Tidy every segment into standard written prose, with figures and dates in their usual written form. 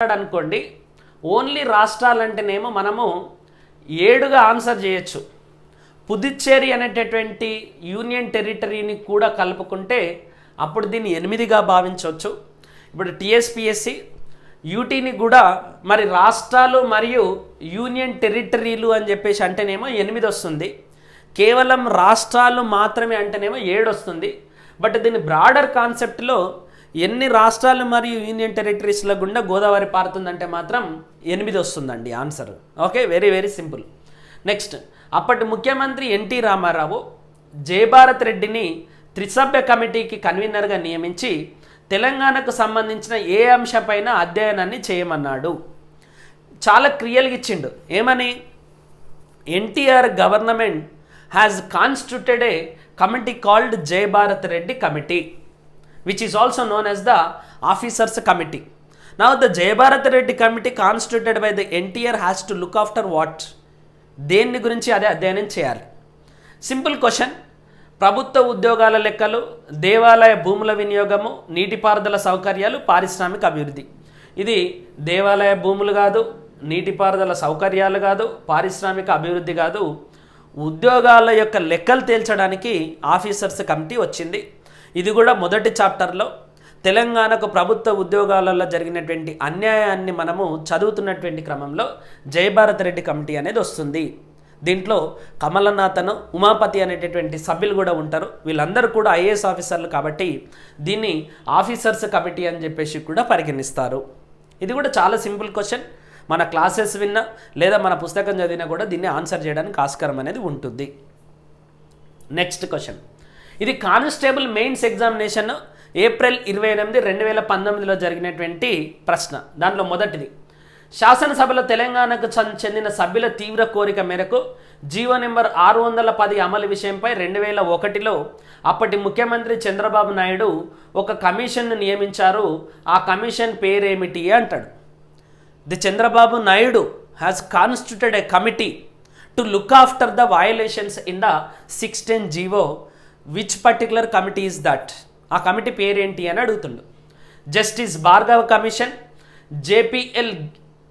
అనుకోండి ఓన్లీ రాష్ట్రాలంటేనేమో మనము 7గా ఆన్సర్ చేయొచ్చు. పుదుచ్చేరి అనేటటువంటి యూనియన్ టెరిటరీని కూడా కలుపుకుంటే అప్పుడు దీన్ని 8గా భావించవచ్చు. ఇప్పుడు టీఎస్పీఎస్సి యూటీని కూడా మరి రాష్ట్రాలు మరియు యూనియన్ టెరిటరీలు అని చెప్పేసి అంటేనేమో 8 వస్తుంది. కేవలం రాష్ట్రాలు మాత్రమే అంటేనేమో 7 వస్తుంది. బట్ దీని బ్రాడర్ కాన్సెప్ట్లో ఎన్ని రాష్ట్రాలు మరియు యూనియన్ టెరిటరీస్ల గుండా గోదావరి పారుతుందంటే మాత్రం 8 వస్తుందండి answer. Okay, very very simple. Next, అప్పటి ముఖ్యమంత్రి ఎన్టీ రామారావు జయభారత్ రెడ్డిని త్రిసభ్య కమిటీకి కన్వీనర్గా నియమించి తెలంగాణకు సంబంధించిన ఏ అంశంపైన అధ్యయనాన్ని చేయమన్నాడు. చాలా క్లియర్గా ఇచ్చిండు. ఏమని? NTR government has constituted a committee called Jayabharat Reddy committee which is also known as the officers committee. Now the Jayabharat Reddy committee constituted by the NTR has to look after what? దేన్ని గురించి అదే అధ్యయనం చేయాలి. Simple question. ప్రభుత్వ ఉద్యోగాల లెక్కలు, దేవాలయ భూముల వినియోగము, నీటిపారుదల సౌకర్యాలు, పారిశ్రామిక అభివృద్ధి. ఇది దేవాలయ భూములు కాదు, నీటిపారుదల సౌకర్యాలు కాదు, పారిశ్రామిక అభివృద్ధి కాదు. ఉద్యోగాల యొక్క లెక్కలు తేల్చడానికి ఆఫీసర్స్ కమిటీ వచ్చింది. ఇది కూడా మొదటి చాప్టర్లో తెలంగాణకు ప్రభుత్వ ఉద్యోగాలలో జరిగినటువంటి అన్యాయాన్ని మనము చదువుతున్నటువంటి క్రమంలో జయభారత్ రెడ్డి కమిటీ అనేది వస్తుంది. దీంట్లో కమలనాథన్, ఉమాపతి అనేటటువంటి సభ్యులు కూడా ఉంటారు. వీళ్ళందరూ కూడా ఐఏఎస్ ఆఫీసర్లు కాబట్టి దీన్ని ఆఫీసర్స్ కమిటీ అని చెప్పేసి కూడా పరిగణిస్తారు. ఇది కూడా చాలా సింపుల్ క్వశ్చన్. మన క్లాసెస్ విన్నా లేదా మన పుస్తకం చదివినా కూడా దీన్ని ఆన్సర్ చేయడానికి ఆస్కారం అనేది ఉంటుంది. Next question. ఇది కానిస్టేబుల్ మెయిన్స్ ఎగ్జామినేషన్ ఏప్రిల్ 28, 2019లో జరిగినటువంటి ప్రశ్న. దాంట్లో మొదటిది, శాసనసభలో తెలంగాణకు చెందిన సభ్యుల తీవ్ర కోరిక మేరకు జీవో నెంబర్ 610 అమలు విషయంపై 2001లో అప్పటి ముఖ్యమంత్రి చంద్రబాబు నాయుడు ఒక కమిషన్ను నియమించారు. ఆ కమిషన్ పేరేమిటి అంటాడు. The Chandrababu Naidu has constituted a committee to look after the violations in the 610 GO. Which particular committee is that? ఆ కమిటీ పేరేంటి అని అడుగుతుండు. Justice Bhargav commission, JPL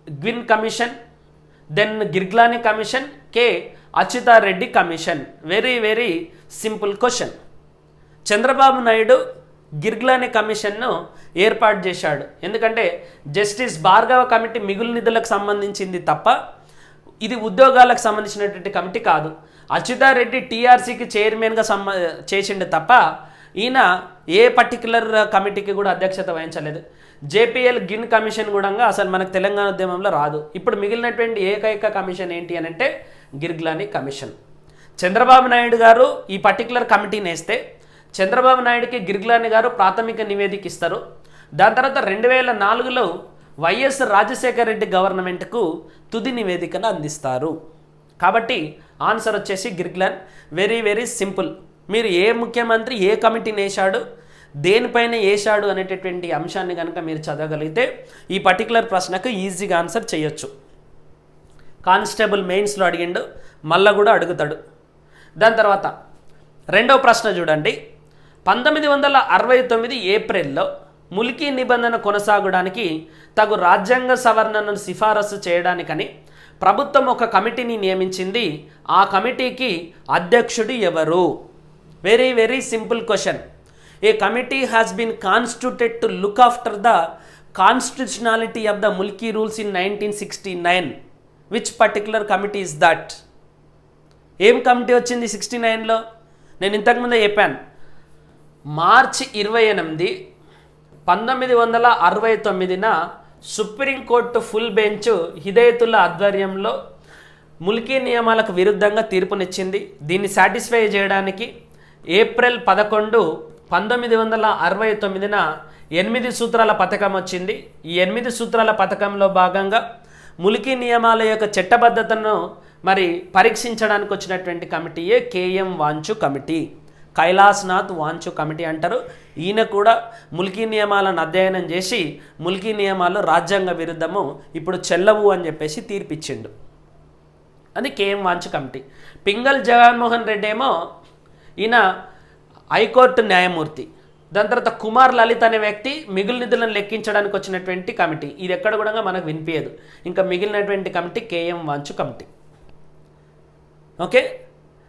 Gwyn commission, then Girglani commission, కే Achyuta Reddy commission. Very very simple question. Chandrababu Naidu Girglani కమిషన్ను ఏర్పాటు చేశాడు. ఎందుకంటే justice Bhargava committee మిగులు నిధులకు సంబంధించింది తప్ప ఇది ఉద్యోగాలకు సంబంధించినటువంటి కమిటీ కాదు. అచ్యుతారెడ్డి టీఆర్సీకి చైర్మన్గా చేసిండు తప్ప ఈయన ఏ పర్టికులర్ కమిటీకి కూడా అధ్యక్షత వహించలేదు. జేపీఎల్ గిన్ కమిషన్ కూడా అసలు మనకు తెలంగాణ ఉద్యమంలో రాదు. ఇప్పుడు మిగిలినటువంటి ఏకైక కమిషన్ ఏంటి అని అంటే గిర్గ్లాని కమిషన్. చంద్రబాబు నాయుడు గారు ఈ పర్టికులర్ కమిటీని వేస్తే చంద్రబాబు నాయుడుకి గిర్గ్లాని గారు ప్రాథమిక నివేదిక ఇస్తారు. దాని తర్వాత 2004లో వైఎస్ రాజశేఖర రెడ్డి గవర్నమెంట్కు తుది నివేదికను అందిస్తారు. కాబట్టి ఆన్సర్ వచ్చేసి గిర్గ్లాన్. Very very simple. మీరు ఏ ముఖ్యమంత్రి ఏ కమిటీని వేశాడు, దేనిపైన వేశాడు అనేటటువంటి అంశాన్ని కనుక మీరు చదవగలిగితే ఈ పర్టికులర్ ప్రశ్నకు ఈజీగా ఆన్సర్ చేయొచ్చు. కానిస్టేబుల్ మెయిన్స్లో అడిగిండు, మళ్ళా కూడా అడుగుతాడు. దాని తర్వాత రెండవ ప్రశ్న చూడండి. 1969 ఏప్రిల్లో ములికీ నిబంధన కొనసాగడానికి తగు రాజ్యాంగ సవరణను సిఫారసు చేయడానికని ప్రభుత్వం ఒక కమిటీని నియమించింది. ఆ కమిటీకి అధ్యక్షుడు ఎవరు? Very very simple question. A committee has been constituted to look after the constitutionality of the Mulki rules in 1969. Which particular committee is that? ఏం కమిటీ వచ్చింది 69లో? నేను ఇంతకుముందే చెప్పాను. మార్చి 28, 1969న సుప్రీంకోర్టు ఫుల్ బెంచ్ హిదయతుల్లా ఆధ్వర్యంలో ముల్కీ నియమాలకు విరుద్ధంగా తీర్పునిచ్చింది. దీన్ని సాటిస్ఫై చేయడానికి ఏప్రిల్ 11, 1969న 8 సూత్రాల పథకం వచ్చింది. ఈ 8 సూత్రాల పథకంలో భాగంగా ముల్కీ నియమాల యొక్క చట్టబద్ధతను మరి పరీక్షించడానికి వచ్చినటువంటి కమిటీయే KM Wanchoo committee. Kailashnath Wanchoo committee అంటారు. ఈయన కూడా ముల్కీ నియమాలను అధ్యయనం చేసి ముల్కీ నియమాలు రాజ్యాంగ విరుద్ధము, ఇప్పుడు చెల్లవు అని చెప్పేసి తీర్పిచ్చిండు. అది కేఎం వాంచు కమిటీ. పింగల్ జగన్మోహన్ రెడ్డి ఏమో ఈయన హైకోర్టు న్యాయమూర్తి. దాని తర్వాత కుమార్ లలిత్ అనే వ్యక్తి మిగులు నిధులను లెక్కించడానికి వచ్చినటువంటి కమిటీ. ఇది ఎక్కడ కూడా మనకు వినిపించదు. ఇంకా మిగిలినటువంటి committee KM Wanchoo committee. Okay,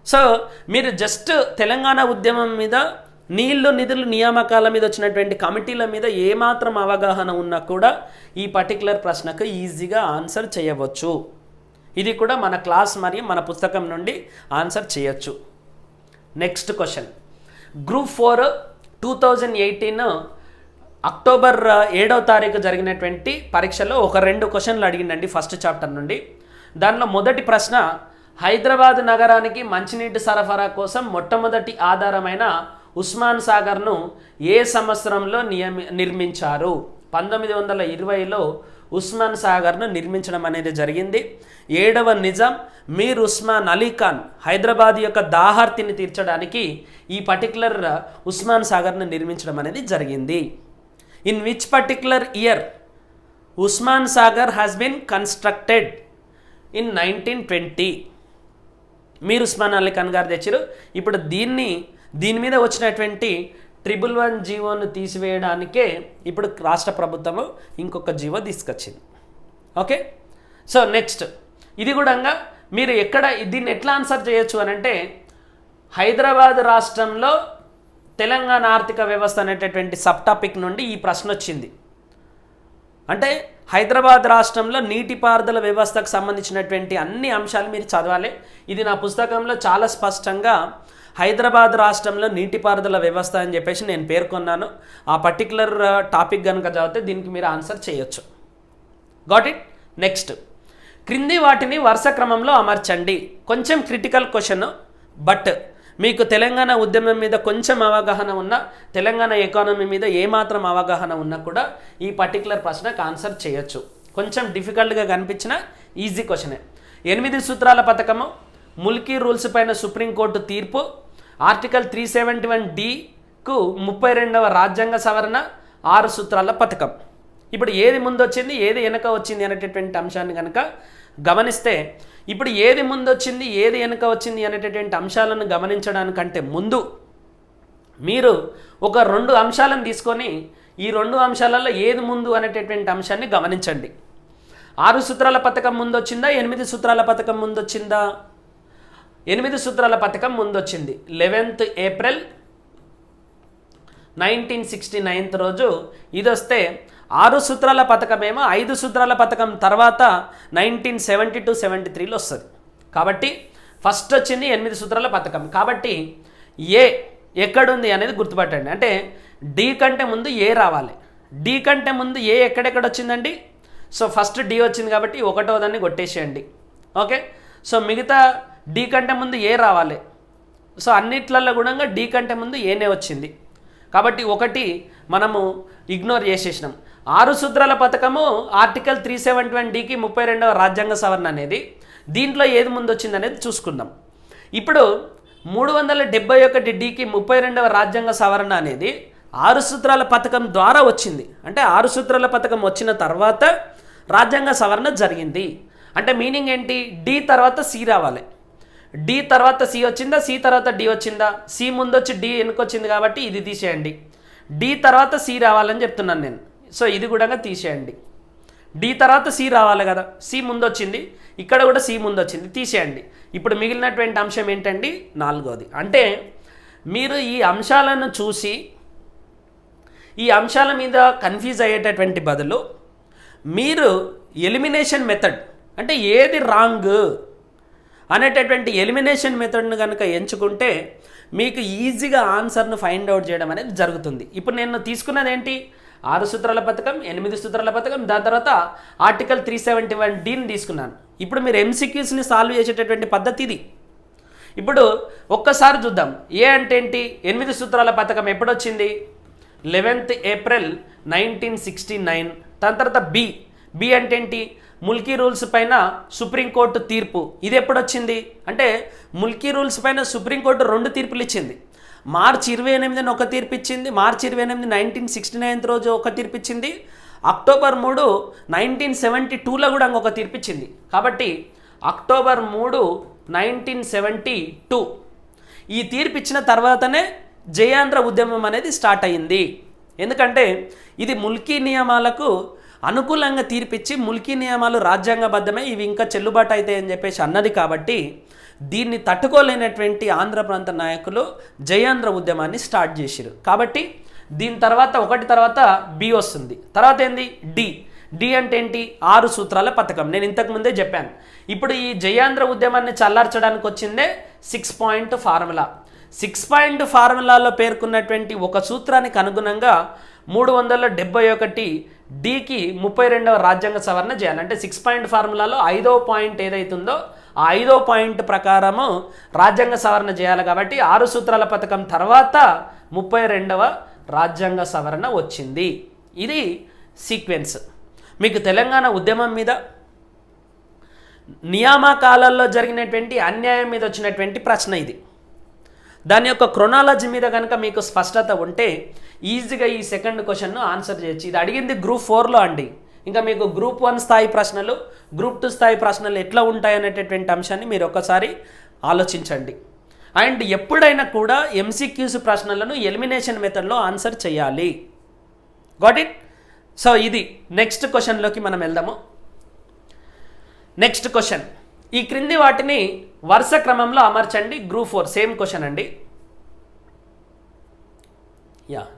so మీరు జస్ట్ తెలంగాణ ఉద్యమం మీద, నీళ్లు నిధులు నియామకాల మీద వచ్చినటువంటి కమిటీల మీద ఏమాత్రం అవగాహన ఉన్నా కూడా ఈ పర్టికులర్ ప్రశ్నకు ఈజీగా ఆన్సర్ చేయవచ్చు. ఇది కూడా మన క్లాస్ మరియు మన పుస్తకం నుండి ఆన్సర్ చేయొచ్చు. నెక్స్ట్ క్వశ్చన్, గ్రూప్ 4 2018 అక్టోబర్ 7వ తారీఖు జరిగినటువంటి పరీక్షలో ఒక 2 క్వశ్చన్లు అడిగిండండి ఫస్ట్ చాప్టర్ నుండి. దానిలో మొదటి ప్రశ్న, హైదరాబాద్ నగరానికి మంచినీటి సరఫరా కోసం మొట్టమొదటి ఆధారమైన ఉస్మాన్ సాగర్ను ఏ సంవత్సరంలో నిర్మించారు? 1920లో ఉస్మాన్ సాగర్ను నిర్మించడం అనేది జరిగింది. 7వ నిజాం మీర్ ఉస్మాన్ అలీ ఖాన్ హైదరాబాద్ యొక్క దాహార్తిని తీర్చడానికి ఈ పర్టికులర్ ఉస్మాన్ సాగర్ను నిర్మించడం అనేది జరిగింది. In which particular year Osman Sagar has been constructed? In 1920. Mir Osman Ali Khan గారు తెచ్చారు. ఇప్పుడు దీని మీద వచ్చినటువంటి 111 జీవోను తీసివేయడానికే ఇప్పుడు రాష్ట్ర ప్రభుత్వము ఇంకొక జీవో తీసుకొచ్చింది. ఓకే, సో నెక్స్ట్, ఇది కూడా మీరు దీన్ని ఎట్లా ఆన్సర్ చేయొచ్చు అని అంటే, హైదరాబాద్ రాష్ట్రంలో తెలంగాణ ఆర్థిక వ్యవస్థ అనేటటువంటి సబ్ టాపిక్ నుండి ఈ ప్రశ్న వచ్చింది. అంటే హైదరాబాద్ రాష్ట్రంలో నీటిపారుదల వ్యవస్థకు సంబంధించినటువంటి అన్ని అంశాలు మీరు చదవాలి. ఇది నా పుస్తకంలో చాలా స్పష్టంగా హైదరాబాద్ రాష్ట్రంలో నీటిపారుదల వ్యవస్థ అని చెప్పేసి నేను పేర్కొన్నాను. ఆ పర్టికులర్ టాపిక్ కనుక చదివితే దీనికి మీరు ఆన్సర్ చేయొచ్చు. Got it? నెక్స్ట్, క్రింది వాటిని వరుస క్రమంలో అమర్చండి. కొంచెం క్రిటికల్ క్వశ్చన్, బట్ మీకు తెలంగాణ ఉద్యమం మీద కొంచెం అవగాహన ఉన్నా, తెలంగాణ ఎకానమీ మీద ఏమాత్రం అవగాహన ఉన్నా కూడా ఈ పర్టికులర్ ప్రశ్నకు ఆన్సర్ చేయొచ్చు. కొంచెం డిఫికల్ట్గా కనిపించిన ఈజీ క్వశ్చనే. 8 సూత్రాల పథకము, ముల్కీ రూల్స్ పైన సుప్రీంకోర్టు తీర్పు, ఆర్టికల్ 371(d)కు 32వ రాజ్యాంగ సవరణ, 6 సూత్రాల పథకం. ఇప్పుడు ఏది ముందు వచ్చింది, ఏది వెనక వచ్చింది అనేటటువంటి అంశాన్ని కనుక గమనిస్తే, ఇప్పుడు ఏది ముందు వచ్చింది, ఏది వెనక వచ్చింది అనేటటువంటి అంశాలను గమనించడానికంటే ముందు మీరు ఒక 2 అంశాలను తీసుకొని ఈ 2 అంశాలలో ఏది ముందు అనేటటువంటి అంశాన్ని గమనించండి. 6 సూత్రాల పథకం ముందు వచ్చిందా, 8 సూత్రాల పథకం ముందు వచ్చిందా? 8 సూత్రాల పథకం ముందొచ్చింది. 11th ఏప్రిల్ 1969 రోజు ఇది వస్తే, 6 సూత్రాల పథకం ఏమో 5 సూత్రాల పథకం తర్వాత 1972-73లో వస్తుంది. కాబట్టి ఫస్ట్ వచ్చింది 8 సూత్రాల పథకం. కాబట్టి ఏ ఎక్కడుంది అనేది గుర్తుపట్టండి. అంటే డి కంటే ముందు ఏ రావాలి. డి కంటే ముందు ఏ ఎక్కడెక్కడ వచ్చిందండి? సో ఫస్ట్ డి వచ్చింది కాబట్టి 1వ దాన్ని కొట్టేసేయండి. ఓకే, సో మిగతా డి కంటే ముందు ఏ రావాలి. సో అన్నిట్లలో కూడా డి కంటే ముందు ఏనే వచ్చింది కాబట్టి 1 మనము ఇగ్నోర్ చేసేసినాం. 6 సూత్రాల పథకము ఆర్టికల్ 371(d)కి 32వ రాజ్యాంగ సవరణ అనేది, దీంట్లో ఏది ముందు వచ్చింది అనేది చూసుకుందాం. ఇప్పుడు 371(d)కి 32వ రాజ్యాంగ సవరణ అనేది 6 సూత్రాల పథకం ద్వారా వచ్చింది. అంటే 6 సూత్రాల పథకం వచ్చిన తర్వాత రాజ్యాంగ సవరణ జరిగింది. అంటే మీనింగ్ ఏంటి? డి తర్వాత సి రావాలి. డి తర్వాత సి వచ్చిందా, సి తర్వాత డి వచ్చిందా? సి ముందు వచ్చి డి వెనుకొచ్చింది కాబట్టి ఇది తీసేయండి. డి తర్వాత సి రావాలని చెప్తున్నాను నేను. సో ఇది కూడా తీసేయండి. డి తర్వాత సి రావాలి కదా, సి ముందు వచ్చింది, ఇక్కడ కూడా సి ముందు వచ్చింది, తీసేయండి. ఇప్పుడు మిగిలినటువంటి అంశం ఏంటండి? 4వది. అంటే మీరు ఈ అంశాలను చూసి ఈ అంశాల మీద కన్ఫ్యూజ్ అయ్యేటటువంటి బదులు మీరు ఎలిమినేషన్ మెథడ్, అంటే ఏది రాంగ్ అనేటటువంటి ఎలిమినేషన్ మెథడ్ను కనుక ఎంచుకుంటే మీకు ఈజీగా ఆన్సర్ను ఫైండ్ అవుట్ చేయడం అనేది జరుగుతుంది. ఇప్పుడు నేను తీసుకున్నది ఏంటి? 6 సూత్రాల పథకం, 8 సూత్రాల పథకం, దాని తర్వాత ఆర్టికల్ 371(d)ని తీసుకున్నాను. ఇప్పుడు మీరు ఎంసీక్యూస్ని సాల్వ్ చేసేటటువంటి పద్ధతి ఇది. ఇప్పుడు ఒక్కసారి చూద్దాం. ఏ అంటే ఏంటి? 8 సూత్రాల పథకం ఎప్పుడు వచ్చింది? 11th April 1969. దాని తర్వాత బి అంటే ఏంటి? ముల్కీ రూల్స్ పైన సుప్రీంకోర్టు తీర్పు. ఇది ఎప్పుడు వచ్చింది అంటే, ముల్కీ రూల్స్ పైన సుప్రీంకోర్టు 2 తీర్పులు ఇచ్చింది. మార్చి 28న ఒక తీర్పు ఇచ్చింది, మార్చి 28 1969 రోజు ఒక తీర్పు ఇచ్చింది, అక్టోబర్ 3 1972లో కూడా ఇంకొక తీర్పు ఇచ్చింది. కాబట్టి అక్టోబర్ 3 1972 ఈ తీర్పు ఇచ్చిన తర్వాతనే జయాంధ్ర ఉద్యమం అనేది స్టార్ట్ అయింది. ఎందుకంటే ఇది ముల్కీ నియమాలకు అనుకూలంగా తీర్పిచ్చి ముల్కీ నియమాలు రాజ్యాంగబద్ధమే, ఇవి ఇంకా చెల్లుబాటు అవుతాయి అని చెప్పేసి అన్నది కాబట్టి దీన్ని తట్టుకోలేనటువంటి ఆంధ్ర ప్రాంత నాయకులు జయాంధ్ర ఉద్యమాన్ని స్టార్ట్ చేశారు. కాబట్టి దీని తర్వాత ఒకటి తర్వాత బి వస్తుంది. తర్వాత ఏంది డి అంటే ఏంటి? 6 సూత్రాల పథకం. నేను ఇంతకుముందే చెప్పాను. ఇప్పుడు ఈ జయాంధ్ర ఉద్యమాన్ని చల్లార్చడానికి వచ్చిందే 6 పాయింట్ ఫార్ములా. 6 పాయింట్ ఫార్ములాలో పేర్కొన్నటువంటి ఒక సూత్రానికి అనుగుణంగా 371 డికి 32వ రాజ్యాంగ సవరణ చేయాలి. అంటే 6 పాయింట్ ఫార్ములాలో 5వ పాయింట్ ఏదైతుందో ఆ 5వ పాయింట్ ప్రకారము రాజ్యాంగ సవరణ చేయాలి. కాబట్టి 6 సూత్రాల పథకం తర్వాత 32వ రాజ్యాంగ సవరణ వచ్చింది. ఇది సీక్వెన్స్. మీకు తెలంగాణ ఉద్యమం మీద, నియామకాలలో జరిగినటువంటి అన్యాయం మీద వచ్చినటువంటి ప్రశ్న ఇది. దాని యొక్క క్రొనాలజీ మీద కనుక మీకు స్పష్టత ఉంటే ఈజీగా ఈ సెకండ్ క్వశ్చన్ను ఆన్సర్ చేయొచ్చు. ఇది అడిగింది గ్రూప్ 4లో అండి. ఇంకా మీకు గ్రూప్ 1 స్థాయి ప్రశ్నలు, గ్రూప్ 2 స్థాయి ప్రశ్నలు ఎట్లా ఉంటాయనేటటువంటి అంశాన్ని మీరు ఒకసారి ఆలోచించండి. అండ్ ఎప్పుడైనా కూడా ఎంసీక్యూస్ ప్రశ్నలను ఎలిమినేషన్ మెథడ్లో ఆన్సర్ చేయాలి. Got it? సో ఇది నెక్స్ట్ క్వశ్చన్లోకి మనం వెళ్దాము. నెక్స్ట్ క్వశ్చన్, ఈ క్రింది వాటిని వరుస క్రమంలో అమర్చండి. గ్రూప్ 4 సేమ్ క్వశ్చన్ అండి.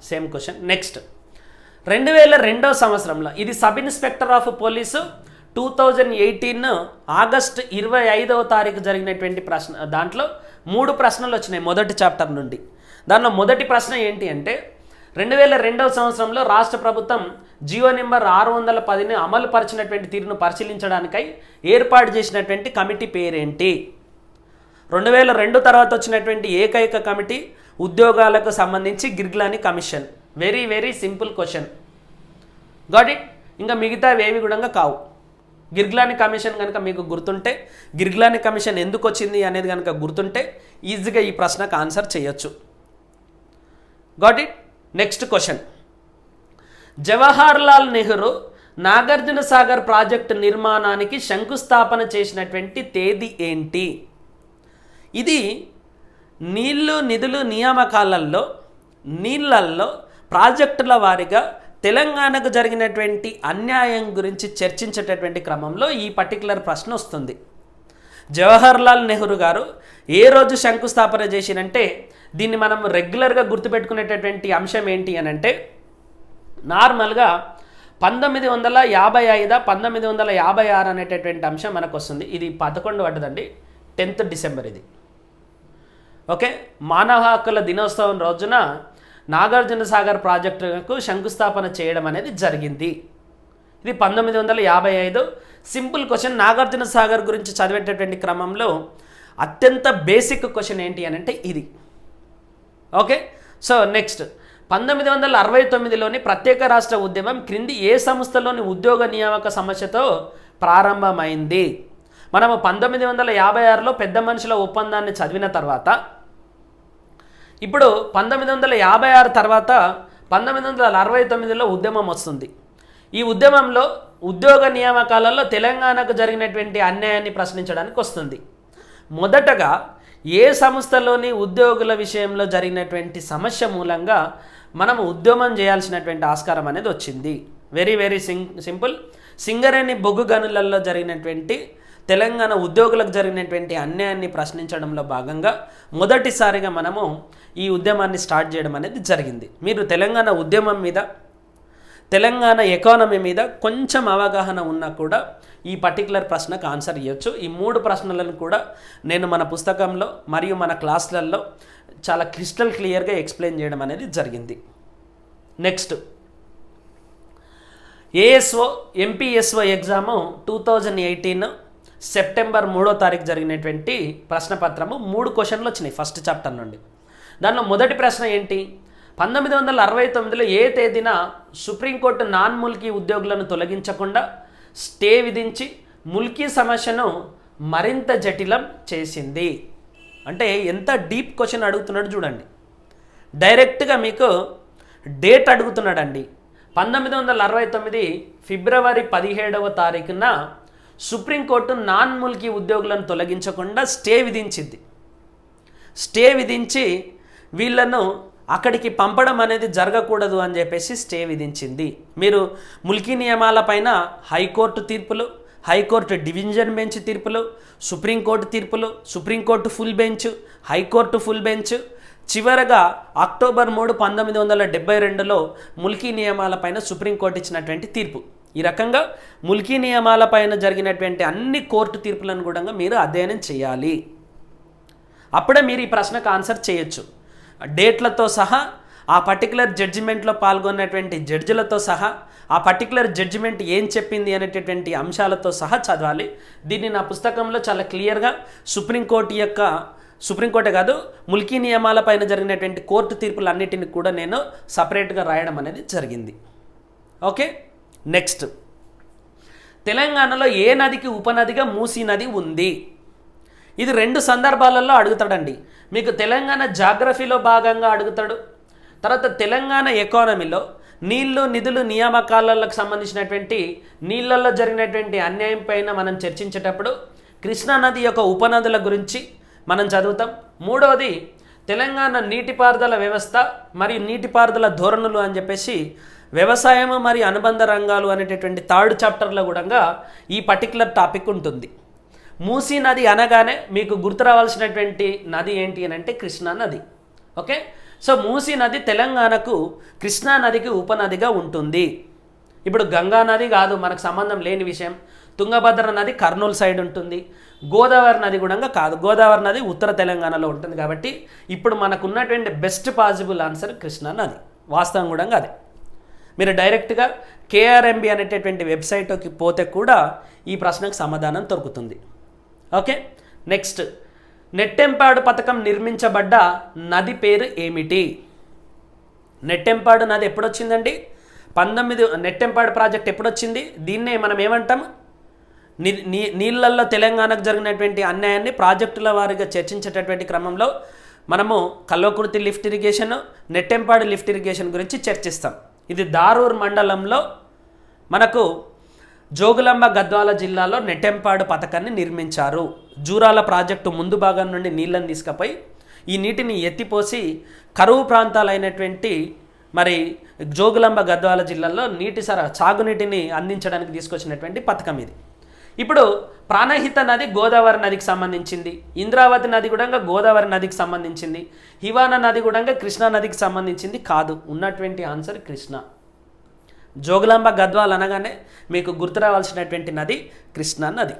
Same question. నెక్స్ట్ 2002 సంవత్సరంలో, ఇది sub inspector of police 2018 August 25వ తారీఖు జరిగినటువంటి ప్రశ్న. దాంట్లో 3 ప్రశ్నలు వచ్చినాయి మొదటి చాప్టర్ నుండి. దానిలో మొదటి ప్రశ్న ఏంటి అంటే 2002 సంవత్సరంలో రాష్ట్ర ప్రభుత్వం జియో నెంబర్ 610ని అమలు పరిచినటువంటి తీరును పరిశీలించడానికై ఏర్పాటు చేసినటువంటి కమిటీ పేరేంటి? 2002 తర్వాత వచ్చినటువంటి ఏకైక కమిటీ ఉద్యోగాలకు సంబంధించి Girglani commission. Very very simple question. Got it? ఇంకా మిగతా ఏవి కూడా కావు. గిర్గ్లాని కమిషన్ కనుక మీకు గుర్తుంటే, గిర్గ్లాని కమిషన్ ఎందుకు వచ్చింది అనేది కనుక గుర్తుంటే ఈజీగా ఈ ప్రశ్నకు ఆన్సర్ చేయొచ్చు. Got it? Next question, Jawaharlal Nehru Nagarjuna Sagar project నిర్మాణానికి శంకుస్థాపన చేసినటువంటి తేదీ ఏంటి? ఇది నీళ్లు నిధులు నియామకాలలో నీళ్ళల్లో ప్రాజెక్టుల వారీగా తెలంగాణకు జరిగినటువంటి అన్యాయం గురించి చర్చించేటటువంటి క్రమంలో ఈ పర్టికులర్ ప్రశ్న వస్తుంది. జవహర్లాల్ నెహ్రూ గారు ఏ రోజు శంకుస్థాపన చేసినంటే దీన్ని మనం రెగ్యులర్గా గుర్తుపెట్టుకునేటటువంటి అంశం ఏంటి అని అంటే నార్మల్గా 1955 1956 అనేటటువంటి అంశం మనకు వస్తుంది. ఇది 11 పడ్డదండి, 10th డిసెంబర్ ఇది. ఓకే, మానవ హక్కుల దినోత్సవం రోజున నాగార్జున సాగర్ ప్రాజెక్టుకు శంకుస్థాపన చేయడం అనేది జరిగింది. ఇది 1955. Simple question. నాగార్జున సాగర్ గురించి చదివేటటువంటి క్రమంలో అత్యంత బేసిక్ క్వశ్చన్ ఏంటి అని అంటే ఇది. ఓకే, సో నెక్స్ట్ 1969లోని ప్రత్యేక రాష్ట్ర ఉద్యమం క్రింది ఏ సంస్థలోని ఉద్యోగ నియామక సమస్యతో ప్రారంభమైంది? మనము 1956లో పెద్ద మనుషుల ఒప్పందాన్ని చదివిన తర్వాత ఇప్పుడు 1956 తర్వాత 1969లో ఉద్యమం వస్తుంది. ఈ ఉద్యమంలో ఉద్యోగ నియామకాలలో తెలంగాణకు జరిగినటువంటి అన్యాయాన్ని ప్రశ్నించడానికి వస్తుంది. మొదటగా ఏ సంస్థలోని ఉద్యోగుల విషయంలో జరిగినటువంటి సమస్య మూలంగా మనము ఉద్యమం చేయాల్సినటువంటి ఆస్కారం అనేది వచ్చింది? Very very simple. సింగరేణి బొగ్గు గనులలో జరిగినటువంటి తెలంగాణ ఉద్యోగులకు జరిగినటువంటి అన్యాయాన్ని ప్రశ్నించడంలో భాగంగా మొదటిసారిగా మనము ఈ ఉద్యమాన్ని స్టార్ట్ చేయడం అనేది జరిగింది. మీరు తెలంగాణ ఉద్యమం మీద, తెలంగాణ ఎకానమీ మీద కొంచెం అవగాహన ఉన్నా కూడా ఈ పర్టికులర్ ప్రశ్నకు ఆన్సర్ ఇవ్వచ్చు. ఈ 3 ప్రశ్నలను కూడా నేను మన పుస్తకంలో మరియు మన క్లాసులలో చాలా క్రిస్టల్ క్లియర్గా ఎక్స్ప్లెయిన్ చేయడం అనేది జరిగింది. Next ASO MPSO exam 2018 September 3వ తారీఖు జరిగినటువంటి ప్రశ్నపత్రము 3 క్వశ్చన్లు వచ్చినాయి ఫస్ట్ చాప్టర్ నుండి. దానిలో మొదటి ప్రశ్న ఏంటి? 1969లో ఏ తేదీన సుప్రీంకోర్టు నాన్ ముల్కీ ఉద్యోగులను తొలగించకుండా స్టే విధించి ముల్కీ సమస్యను మరింత జటిలం చేసింది? అంటే ఎంత డీప్ క్వశ్చన్ అడుగుతున్నాడు చూడండి. డైరెక్ట్గా మీకు డేట్ అడుగుతున్నాడండి. 1969 ఫిబ్రవరి 17వ తారీఖున సుప్రీంకోర్టు నాన్ ముల్కీ ఉద్యోగులను తొలగించకుండా స్టే విధించింది. స్టే విధించి వీళ్ళను అక్కడికి పంపడం అనేది జరగకూడదు అని చెప్పేసి స్టే విధించింది. మీరు ముల్కీ నియమాలపైన హైకోర్టు తీర్పులు, హైకోర్టు డివిజన్ బెంచ్ తీర్పులు, సుప్రీంకోర్టు తీర్పులు, supreme court full bench, high court full bench, చివరగా అక్టోబర్ 3, 1972లో ముల్కీ నియమాలపైన సుప్రీంకోర్టు ఇచ్చినటువంటి తీర్పు. ఈ రకంగా ముల్కీ నియమాలపైన జరిగినటువంటి అన్ని కోర్టు తీర్పులను కూడా మీరు అధ్యయనం చేయాలి. అప్పుడే మీరు ఈ ప్రశ్నకు ఆన్సర్ చేయొచ్చు. డేట్లతో సహా, ఆ పర్టికులర్ జడ్జిమెంట్లో పాల్గొన్నటువంటి జడ్జిలతో సహా, ఆ పర్టికులర్ జడ్జిమెంట్ ఏం చెప్పింది అనేటటువంటి అంశాలతో సహా చదవాలి. దీన్ని నా పుస్తకంలో చాలా క్లియర్గా సుప్రీంకోర్టే కాదు, ముల్కీ నియమాలపైన జరిగినటువంటి కోర్టు తీర్పులన్నిటిని కూడా నేను సపరేట్గా రాయడం అనేది జరిగింది. ఓకే, నెక్స్ట్, తెలంగాణలో ఏ నదికి ఉపనదిగా మూసీ నది ఉంది? ఇది 2 సందర్భాలలో అడుగుతాడండి. మీకు తెలంగాణ జాగ్రఫీలో భాగంగా అడుగుతాడు. తర్వాత తెలంగాణ ఎకానమీలో నీళ్లు, నిధులు, నియామకాలకు సంబంధించినటువంటి నీళ్ళల్లో జరిగినటువంటి అన్యాయం పైన మనం చర్చించేటప్పుడు కృష్ణానది యొక్క ఉపనదుల గురించి మనం చదువుతాం. మూడవది తెలంగాణ నీటిపారుదల వ్యవస్థ మరియు నీటిపారుదల ధోరణులు అని చెప్పేసి వ్యవసాయము మరియు అనుబంధ రంగాలు అనేటటువంటి 3rd చాప్టర్లో కూడా ఈ పర్టికులర్ టాపిక్ ఉంటుంది. మూసీ నది అనగానే మీకు గుర్తు రావాల్సినటువంటి నది ఏంటి అని అంటే కృష్ణా నది. ఓకే, సో మూసీ నది తెలంగాణకు కృష్ణా నదికి ఉపనదిగా ఉంటుంది. ఇప్పుడు గంగా నది కాదు, మనకు సంబంధం లేని విషయం. తుంగభద్ర నది కర్నూలు సైడ్ ఉంటుంది. గోదావరి నది కూడా కాదు, గోదావరి నది ఉత్తర తెలంగాణలో ఉంటుంది. కాబట్టి ఇప్పుడు మనకు ఉన్నటువంటి బెస్ట్ పాసిబుల్ ఆన్సర్ కృష్ణా నది. వాస్తవం కూడా అదే. మీరు డైరెక్ట్గా కేఆర్ఎంబి అనేటటువంటి వెబ్సైట్కి పోతే కూడా ఈ ప్రశ్నకు సమాధానం దొరుకుతుంది. ఓకే, నెక్స్ట్, నెట్టెంపాడు పథకం నిర్మించబడ్డ నది పేరు ఏమిటి? నెట్టెంపాడు నది ఎప్పుడొచ్చిందండి? నెట్టెంపాడు ప్రాజెక్ట్ ఎప్పుడొచ్చింది? దీన్నే మనం ఏమంటాం? నీళ్ళల్లో తెలంగాణకు జరిగినటువంటి అన్యాయాన్ని ప్రాజెక్టుల వారీగా చర్చించేటటువంటి క్రమంలో మనము Kalwakurthy lift irrigation, Nettempadu lift irrigation గురించి చర్చిస్తాం. ఇది దారూర్ మండలంలో మనకు జోగులాంబ గద్వాల జిల్లాలో నెట్టెంపాడు పథకాన్ని నిర్మించారు. జూరాల ప్రాజెక్టు ముందు భాగం నుండి నీళ్ళని తీసుకుపోయి ఈ నీటిని ఎత్తిపోసి కరువు ప్రాంతాలైనటువంటి మరి జోగులాంబ గద్వాల జిల్లాలో సాగునీటిని అందించడానికి తీసుకొచ్చినటువంటి పథకం ఇది. ఇప్పుడు ప్రాణహిత నది గోదావరి నదికి సంబంధించింది, ఇంద్రావతి నది కూడా గోదావరి నదికి సంబంధించింది, హివానా నది కూడా కృష్ణా నదికి సంబంధించింది కాదు. ఉన్నటువంటి ఆన్సర్ కృష్ణ. జోగులాంబ గద్వాల్ అనగానే మీకు గుర్తు రావాల్సినటువంటి నది కృష్ణా నది.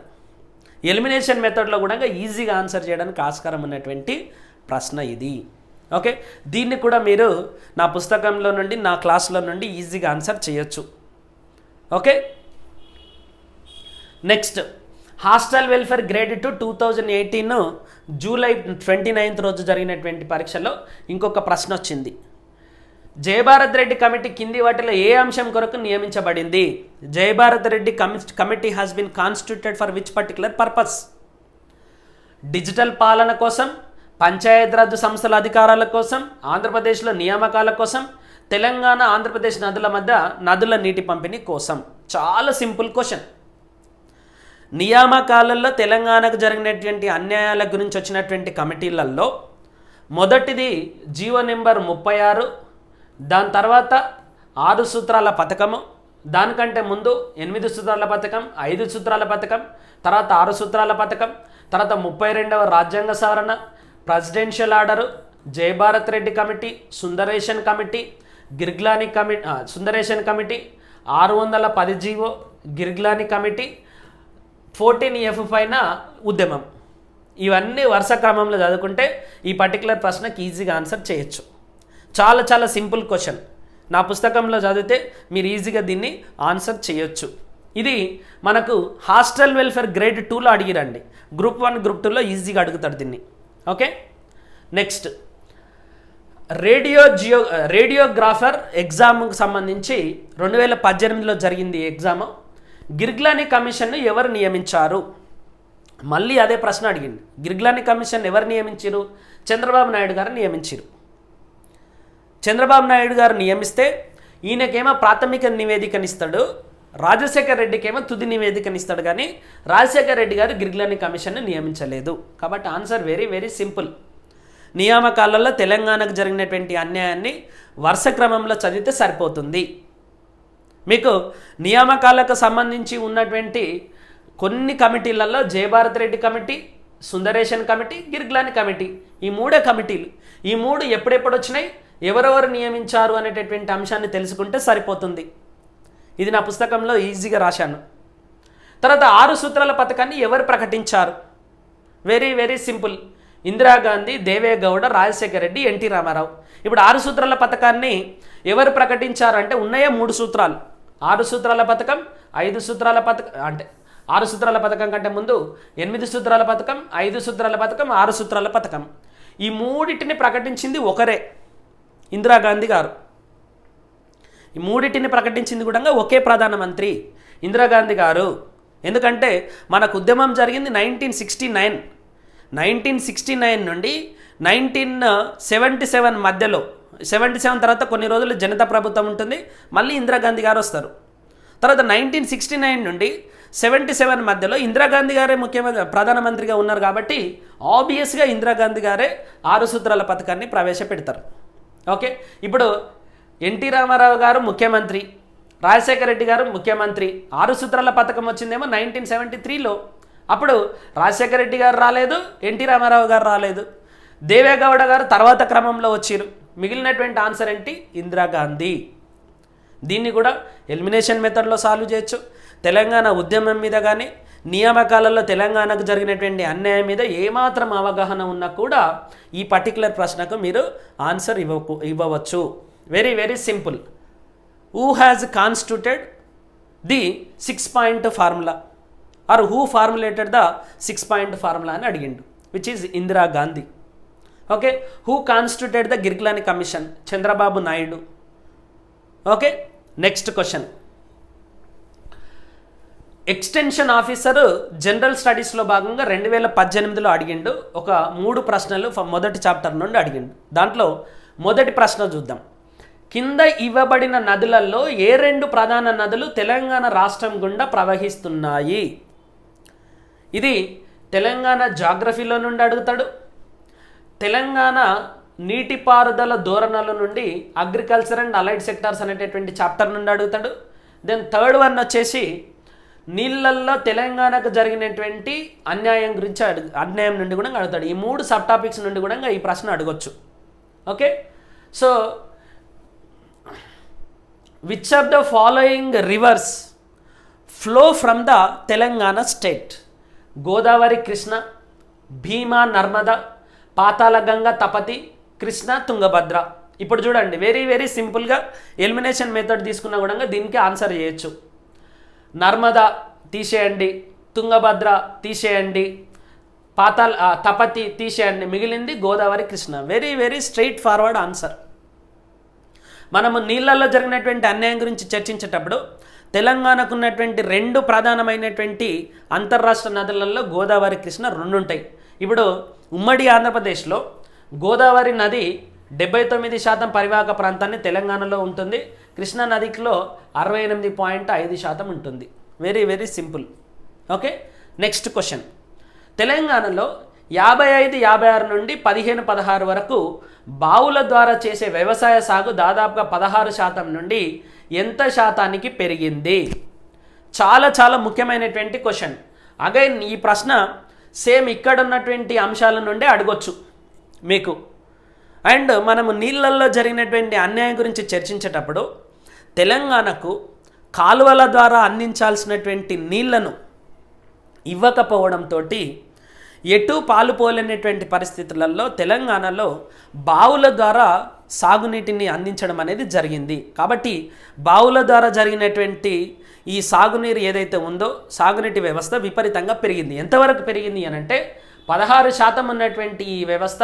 ఎలిమినేషన్ మెథడ్లో కూడా ఈజీగా ఆన్సర్ చేయడానికి ఆస్కారం ఉన్నటువంటి ప్రశ్న ఇది. ఓకే, దీన్ని కూడా మీరు నా పుస్తకంలో నుండి, నా క్లాస్లో నుండి ఈజీగా ఆన్సర్ చేయొచ్చు. Okay, next, hostel welfare grade 2 2018 July 29 రోజు జరిగినటువంటి పరీక్షలో ఇంకొక ప్రశ్న వచ్చింది. జయభారత్ రెడ్డి కమిటీ కింది వాటిలో ఏ అంశం కొరకు నియమించబడింది? Jayabharat Reddy committee has been constituted for which particular purpose? Digital పాలన కోసం, పంచాయతీరాజ్ సంస్థల అధికారాల కోసం, ఆంధ్రప్రదేశ్లో నియామకాల కోసం, తెలంగాణ ఆంధ్రప్రదేశ్ నదుల మధ్య నదుల నీటి పంపిణీ కోసం. చాలా సింపుల్ క్వశ్చన్. నియామకాలలో తెలంగాణకు జరిగినటువంటి అన్యాయాల గురించి వచ్చినటువంటి కమిటీలలో మొదటిది జీవో నెంబర్ 36, దాని తర్వాత 6 సూత్రాల పథకము, దానికంటే ముందు 8 సూత్రాల పథకం, 5 సూత్రాల పథకం, తర్వాత 6 సూత్రాల పథకం, తర్వాత 32వ రాజ్యాంగ సవరణ, presidential order, Jayabharat Reddy committee, Sundaresan committee, Sundaresan committee, 610 GO, Girglani committee, 14F పైన ఉద్యమం. ఇవన్నీ వరుస క్రమంలో చదువుకుంటే ఈ పర్టికులర్ ప్రశ్నకి ఈజీగా ఆన్సర్ చేయొచ్చు. చాలా చాలా సింపుల్ క్వశ్చన్. నా పుస్తకంలో చదివితే మీరు ఈజీగా దీన్ని ఆన్సర్ చేయొచ్చు. ఇది మనకు హాస్టల్ వెల్ఫేర్ గ్రేడ్ 2లో అడిగిరండి. గ్రూప్ 1, గ్రూప్ 2లో ఈజీగా అడుగుతాడు దీన్ని. ఓకే, నెక్స్ట్, రేడియోగ్రాఫర్ ఎగ్జామ్కి సంబంధించి 2018లో జరిగింది ఎగ్జామ్. గిర్గ్లాని కమిషన్ను ఎవరు నియమించారు? మళ్ళీ అదే ప్రశ్న అడిగింది. గిర్గ్లాని కమిషన్ ఎవరు నియమించారు? చంద్రబాబు నాయుడు గారు నియమించారు. చంద్రబాబు నాయుడు గారు నియమిస్తే ఈయనకేమో ప్రాథమిక నివేదికనిస్తాడు, రాజశేఖర్ రెడ్డికేమో తుది నివేదికనిస్తాడు. కానీ రాజశేఖర్ రెడ్డి గారు గిర్గ్లాని కమిషన్ను నియమించలేదు. కాబట్టి ఆన్సర్ వెరీ వెరీ సింపుల్. నియామకాలలో తెలంగాణకు జరిగినటువంటి అన్యాయాన్ని వరుస క్రమంలో చదివితే సరిపోతుంది. మీకు నియామకాలకు సంబంధించి ఉన్నటువంటి కొన్ని కమిటీలలో Jayabharat Reddy committee, Sundaresan committee, Girglani committee, ఈ మూడే కమిటీలు. ఈ మూడు ఎప్పుడెప్పుడు వచ్చినాయి, ఎవరెవరు నియమించారు అనేటటువంటి అంశాన్ని తెలుసుకుంటే సరిపోతుంది. ఇది నా పుస్తకంలో ఈజీగా రాశాను. తర్వాత 6 సూత్రాల పథకాన్ని ఎవరు ప్రకటించారు? Very very simple. Indira Gandhi, Deve Gowda, Rajasekhara Reddy, NT Rama Rao. ఇప్పుడు 6 సూత్రాల పథకాన్ని ఎవరు ప్రకటించారు అంటే ఉన్నాయే 3 సూత్రాలు. 6 సూత్రాల పథకం, 5 సూత్రాల పథకం, అంటే 6 సూత్రాల పథకం కంటే ముందు 8 సూత్రాల పథకం, 5 సూత్రాల పథకం, 6 సూత్రాల పథకం. ఈ మూడింటిని ప్రకటించింది ఒకరే, ఇందిరాగాంధీ గారు. ఈ మూడింటిని ప్రకటించింది కూడా ఒకే ప్రధానమంత్రి, ఇందిరాగాంధీ గారు. ఎందుకంటే మనకు ఉద్యమం జరిగింది 1969 నుండి 1977 మధ్యలో. 77 తర్వాత కొన్ని రోజులు జనతా ప్రభుత్వం ఉంటుంది, మళ్ళీ ఇందిరాగాంధీ గారు వస్తారు. తర్వాత 1969 నుండి 77 మధ్యలో ఇందిరాగాంధీ గారే ముఖ్యమంత్రి, ప్రధానమంత్రిగా ఉన్నారు. కాబట్టి ఆబ్వియస్గా ఇందిరాగాంధీ గారే 6 సూత్రాల పథకాన్ని ప్రవేశపెడతారు. ఓకే, ఇప్పుడు ఎన్టీ రామారావు గారు ముఖ్యమంత్రి, రాజశేఖర రెడ్డి గారు ముఖ్యమంత్రి. 6 సూత్రాల పథకం వచ్చిందేమో 1973లో. అప్పుడు రాజశేఖర రెడ్డి గారు రాలేదు, ఎన్టీ రామారావు గారు రాలేదు, దేవేగౌడ గారు తర్వాత క్రమంలో వచ్చారు. మిగిలినటువంటి ఆన్సర్ ఏంటి? ఇందిరాగాంధీ. దీన్ని కూడా ఎలిమినేషన్ మెథడ్లో సాల్వ్ చేయొచ్చు. తెలంగాణ ఉద్యమం మీద కానీ, నియామకాలలో తెలంగాణకు జరిగినటువంటి అన్యాయం మీద ఏమాత్రం అవగాహన ఉన్నా కూడా ఈ పర్టికులర్ ప్రశ్నకు మీరు ఆన్సర్ ఇవ్వవచ్చు. Very very simple. Who has constituted the 6-point formula or who formulated the 6-point formula అని అడిగిండు, which is Indira Gandhi. Okay, who constituted the Girglani commission? Chandrababu Naidu. Okay, next question. Extension officer general స్టడీస్లో భాగంగా 2018లో అడిగిండు. ఒక 3 ప్రశ్నలు మొదటి చాప్టర్ నుండి అడిగిండు. దాంట్లో మొదటి ప్రశ్న చూద్దాం. కింద ఇవ్వబడిన నదులలో ఏ 2 ప్రధాన నదులు తెలంగాణ రాష్ట్రం గుండా ప్రవహిస్తున్నాయి? ఇది తెలంగాణ జాగ్రఫీలో నుండి అడుగుతాడు, తెలంగాణ నీటిపారుదల ధోరణుల నుండి అగ్రికల్చర్ అండ్ అలైడ్ సెక్టార్స్ అనేటటువంటి చాప్టర్ నుండి అడుగుతాడు. దెన్ థర్డ్ వన్ వచ్చేసి నీళ్ళల్లో తెలంగాణకు జరిగినటువంటి అన్యాయం గురించి అన్యాయం నుండి కూడా అడుగుతాడు. ఈ 3 సబ్ టాపిక్స్ నుండి కూడా ఈ ప్రశ్న అడగొచ్చు. Okay, so which of the following rivers flow from the Telangana state? Godavari, Krishna, Bhima, Narmada, Patalaganga, Tapati, Krishna, Tungabhadra. ఇప్పుడు చూడండి, వెరీ వెరీ సింపుల్గా ఎలిమినేషన్ మెథడ్ తీసుకున్నా కూడా దీనికి ఆన్సర్ చేయొచ్చు. నర్మదా తీసేయండి, తుంగభద్ర తీసేయండి, తపతి తీసేయండి, మిగిలింది Godavari, Krishna. Very very straight forward answer. మనము నీళ్ళల్లో జరిగినటువంటి అన్యాయం గురించి చర్చించేటప్పుడు తెలంగాణకు ఉన్నటువంటి 2 ప్రధానమైనటువంటి అంతర్రాష్ట్ర నదులలో గోదావరి, కృష్ణ 2 ఉంటాయి. ఇప్పుడు ఉమ్మడి ఆంధ్రప్రదేశ్లో గోదావరి నది 79% పరివాహక ప్రాంతాన్ని తెలంగాణలో ఉంటుంది, కృష్ణా నదిలో 68.5% ఉంటుంది. Very very simple. Okay, next question. తెలంగాణలో 55-56 నుండి 15-16 వరకు బావుల ద్వారా చేసే వ్యవసాయ సాగు దాదాపుగా 16% నుండి ఎంత శాతానికి పెరిగింది? చాలా చాలా ముఖ్యమైనటువంటి క్వశ్చన్. అగైన్ ఈ ప్రశ్న సేమ్ ఇక్కడ ఉన్నటువంటి అంశాల నుండే అడగొచ్చు మీకు. అండ్ మనము నీళ్ళల్లో జరిగినటువంటి అన్యాయం గురించి చర్చించేటప్పుడు తెలంగాణకు కాలువల ద్వారా అందించాల్సినటువంటి నీళ్లను ఇవ్వకపోవడంతో ఎటు పాలుపోలేనటువంటి పరిస్థితులలో తెలంగాణలో బావుల ద్వారా సాగునీటిని అందించడం అనేది జరిగింది. కాబట్టి బావుల ద్వారా జరిగినటువంటి ఈ సాగునీరు ఏదైతే ఉందో సాగునీటి వ్యవస్థ విపరీతంగా పెరిగింది. ఎంతవరకు పెరిగింది అని అంటే 16% ఉన్నటువంటి ఈ వ్యవస్థ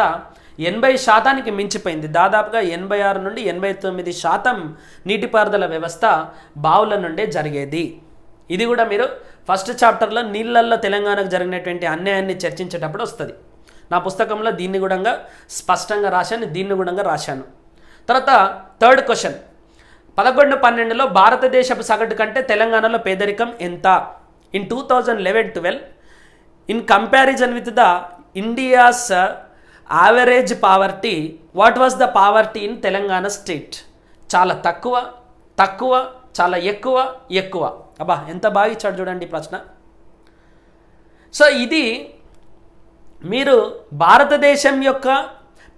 80%కి మించిపోయింది. దాదాపుగా 86 నుండి 89% నీటిపారుదల వ్యవస్థ బావుల నుండే జరిగేది. ఇది కూడా మీరు ఫస్ట్ చాప్టర్లో నీళ్ళల్లో తెలంగాణకు జరిగినటువంటి అన్యాయాన్ని చర్చించేటప్పుడు వస్తుంది. నా పుస్తకంలో దీన్ని కూడా స్పష్టంగా రాశాను, దీన్ని కూడా రాశాను. తర్వాత థర్డ్ క్వశ్చన్. 11-12లో భారతదేశపు సగటు కంటే తెలంగాణలో పేదరికం ఎంత? In 2011-12 in comparison with the India's average poverty, what was the poverty in Telangana state? చాలా తక్కువ, తక్కువ, చాలా ఎక్కువ, ఎక్కువ. అబ్బా ఎంత బాగా ఇచ్చాడు చూడండి ప్రశ్న. సో ఇది మీరు భారతదేశం యొక్క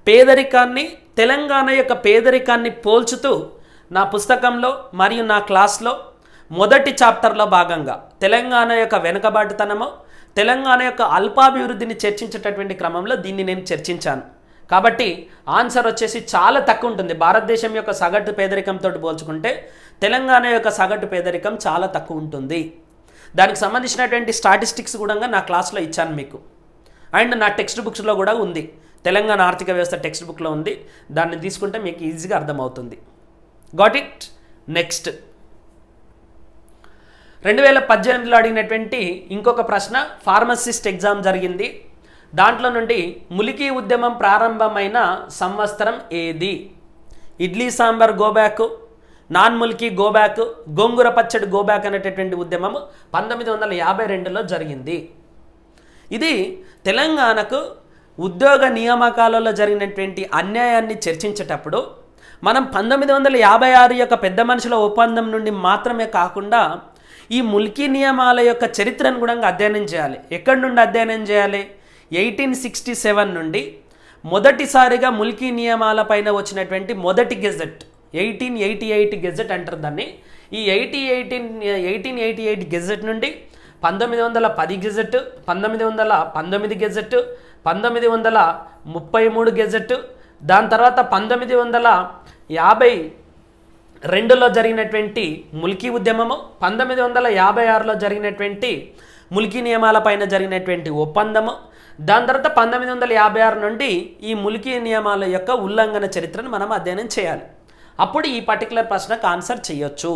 పేదరికాన్ని, తెలంగాణ యొక్క పేదరికాన్ని పోల్చుతూ నా పుస్తకంలో మరియు నా క్లాస్లో మొదటి చాప్టర్లో భాగంగా తెలంగాణ యొక్క వెనుకబాటుతనము, తెలంగాణ యొక్క అల్పాభివృద్ధిని చర్చించేటటువంటి క్రమంలో దీన్ని నేను చర్చించాను. కాబట్టి ఆన్సర్ వచ్చేసి చాలా తక్కువ ఉంటుంది. భారతదేశం యొక్క సగటు పేదరికంతో పోల్చుకుంటే తెలంగాణ యొక్క సగటు పేదరికం చాలా తక్కువ ఉంటుంది. దానికి సంబంధించినటువంటి స్టాటిస్టిక్స్ కూడా నా క్లాస్లో ఇచ్చాను మీకు. అండ్ నా టెక్స్ట్ బుక్స్లో కూడా ఉంది, తెలంగాణ ఆర్థిక వ్యవస్థ టెక్స్ట్ బుక్లో ఉంది. దాన్ని తీసుకుంటే మీకు ఈజీగా అర్థమవుతుంది. Got it? నెక్స్ట్ 2018లో అడిగినటువంటి ఇంకొక ప్రశ్న, ఫార్మసిస్ట్ ఎగ్జామ్ జరిగింది. దాంట్లో నుండి ములికీ ఉద్యమం ప్రారంభమైన సంవత్సరం ఏది? Idli sambar go back, non Mulki go back, gongura pachadi go back అనేటటువంటి ఉద్యమం 1952లో జరిగింది. ఇది తెలంగాణకు ఉద్యోగ నియామకాలలో జరిగినటువంటి అన్యాయాన్ని చర్చించేటప్పుడు మనం 1956 యొక్క పెద్ద మనుషుల ఒప్పందం నుండి మాత్రమే కాకుండా ఈ ముల్కీ నియమాల యొక్క చరిత్రను కూడా అధ్యయనం చేయాలి. ఎక్కడి నుండి అధ్యయనం చేయాలి? 1867 నుండి మొదటిసారిగా ముల్కీ నియమాల పైన వచ్చినటువంటి మొదటి గెజెట్ 1888 గెజెట్ అంటారు దాన్ని. ఈ 1888 గెజెట్ నుండి 1910 గెజెట్, 1919 గెజెట్, 1933 గెజెట్, దాని తర్వాత 1952లో జరిగినటువంటి ముల్కీ ఉద్యమము, 1956లో జరిగినటువంటి ముల్కీ నియమాలపైన జరిగినటువంటి ఒప్పందము, దాని తర్వాత 1956 నుండి ఈ ముల్కీ నియమాల యొక్క ఉల్లంఘన చరిత్రను మనం అధ్యయనం చేయాలి. అప్పుడు ఈ పర్టికులర్ ప్రశ్నకు ఆన్సర్ చేయొచ్చు.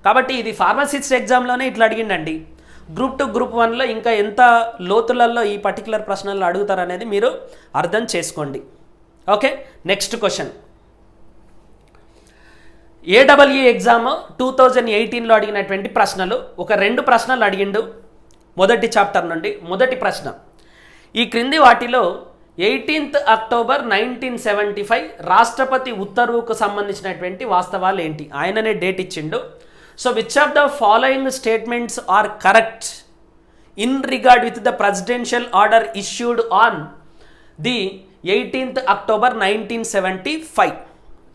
కాబట్టి ఇది ఫార్మసిస్ట్ ఎగ్జామ్లోనే ఇట్లా అడిగిండండి. గ్రూప్ 2, గ్రూప్ 1లో ఇంకా ఎంత లోతులలో ఈ పర్టికులర్ ప్రశ్నలు అడుగుతారనేది మీరు అర్థం చేసుకోండి. Okay, next question. AW exam 2018లో అడిగినటువంటి ప్రశ్నలు ఒక 2 ప్రశ్నలు అడిగిండు మొదటి చాప్టర్ నుండి. మొదటి ప్రశ్న, ఈ క్రింది వాటిలో 18th అక్టోబర్ 1975 రాష్ట్రపతి ఉత్తర్వుకు సంబంధించినటువంటి వాస్తవాలు ఏంటి? ఆయననే డేట్ ఇచ్చిండు. So which of the following statements are correct in regard with the presidential order issued on the 18th October 1975?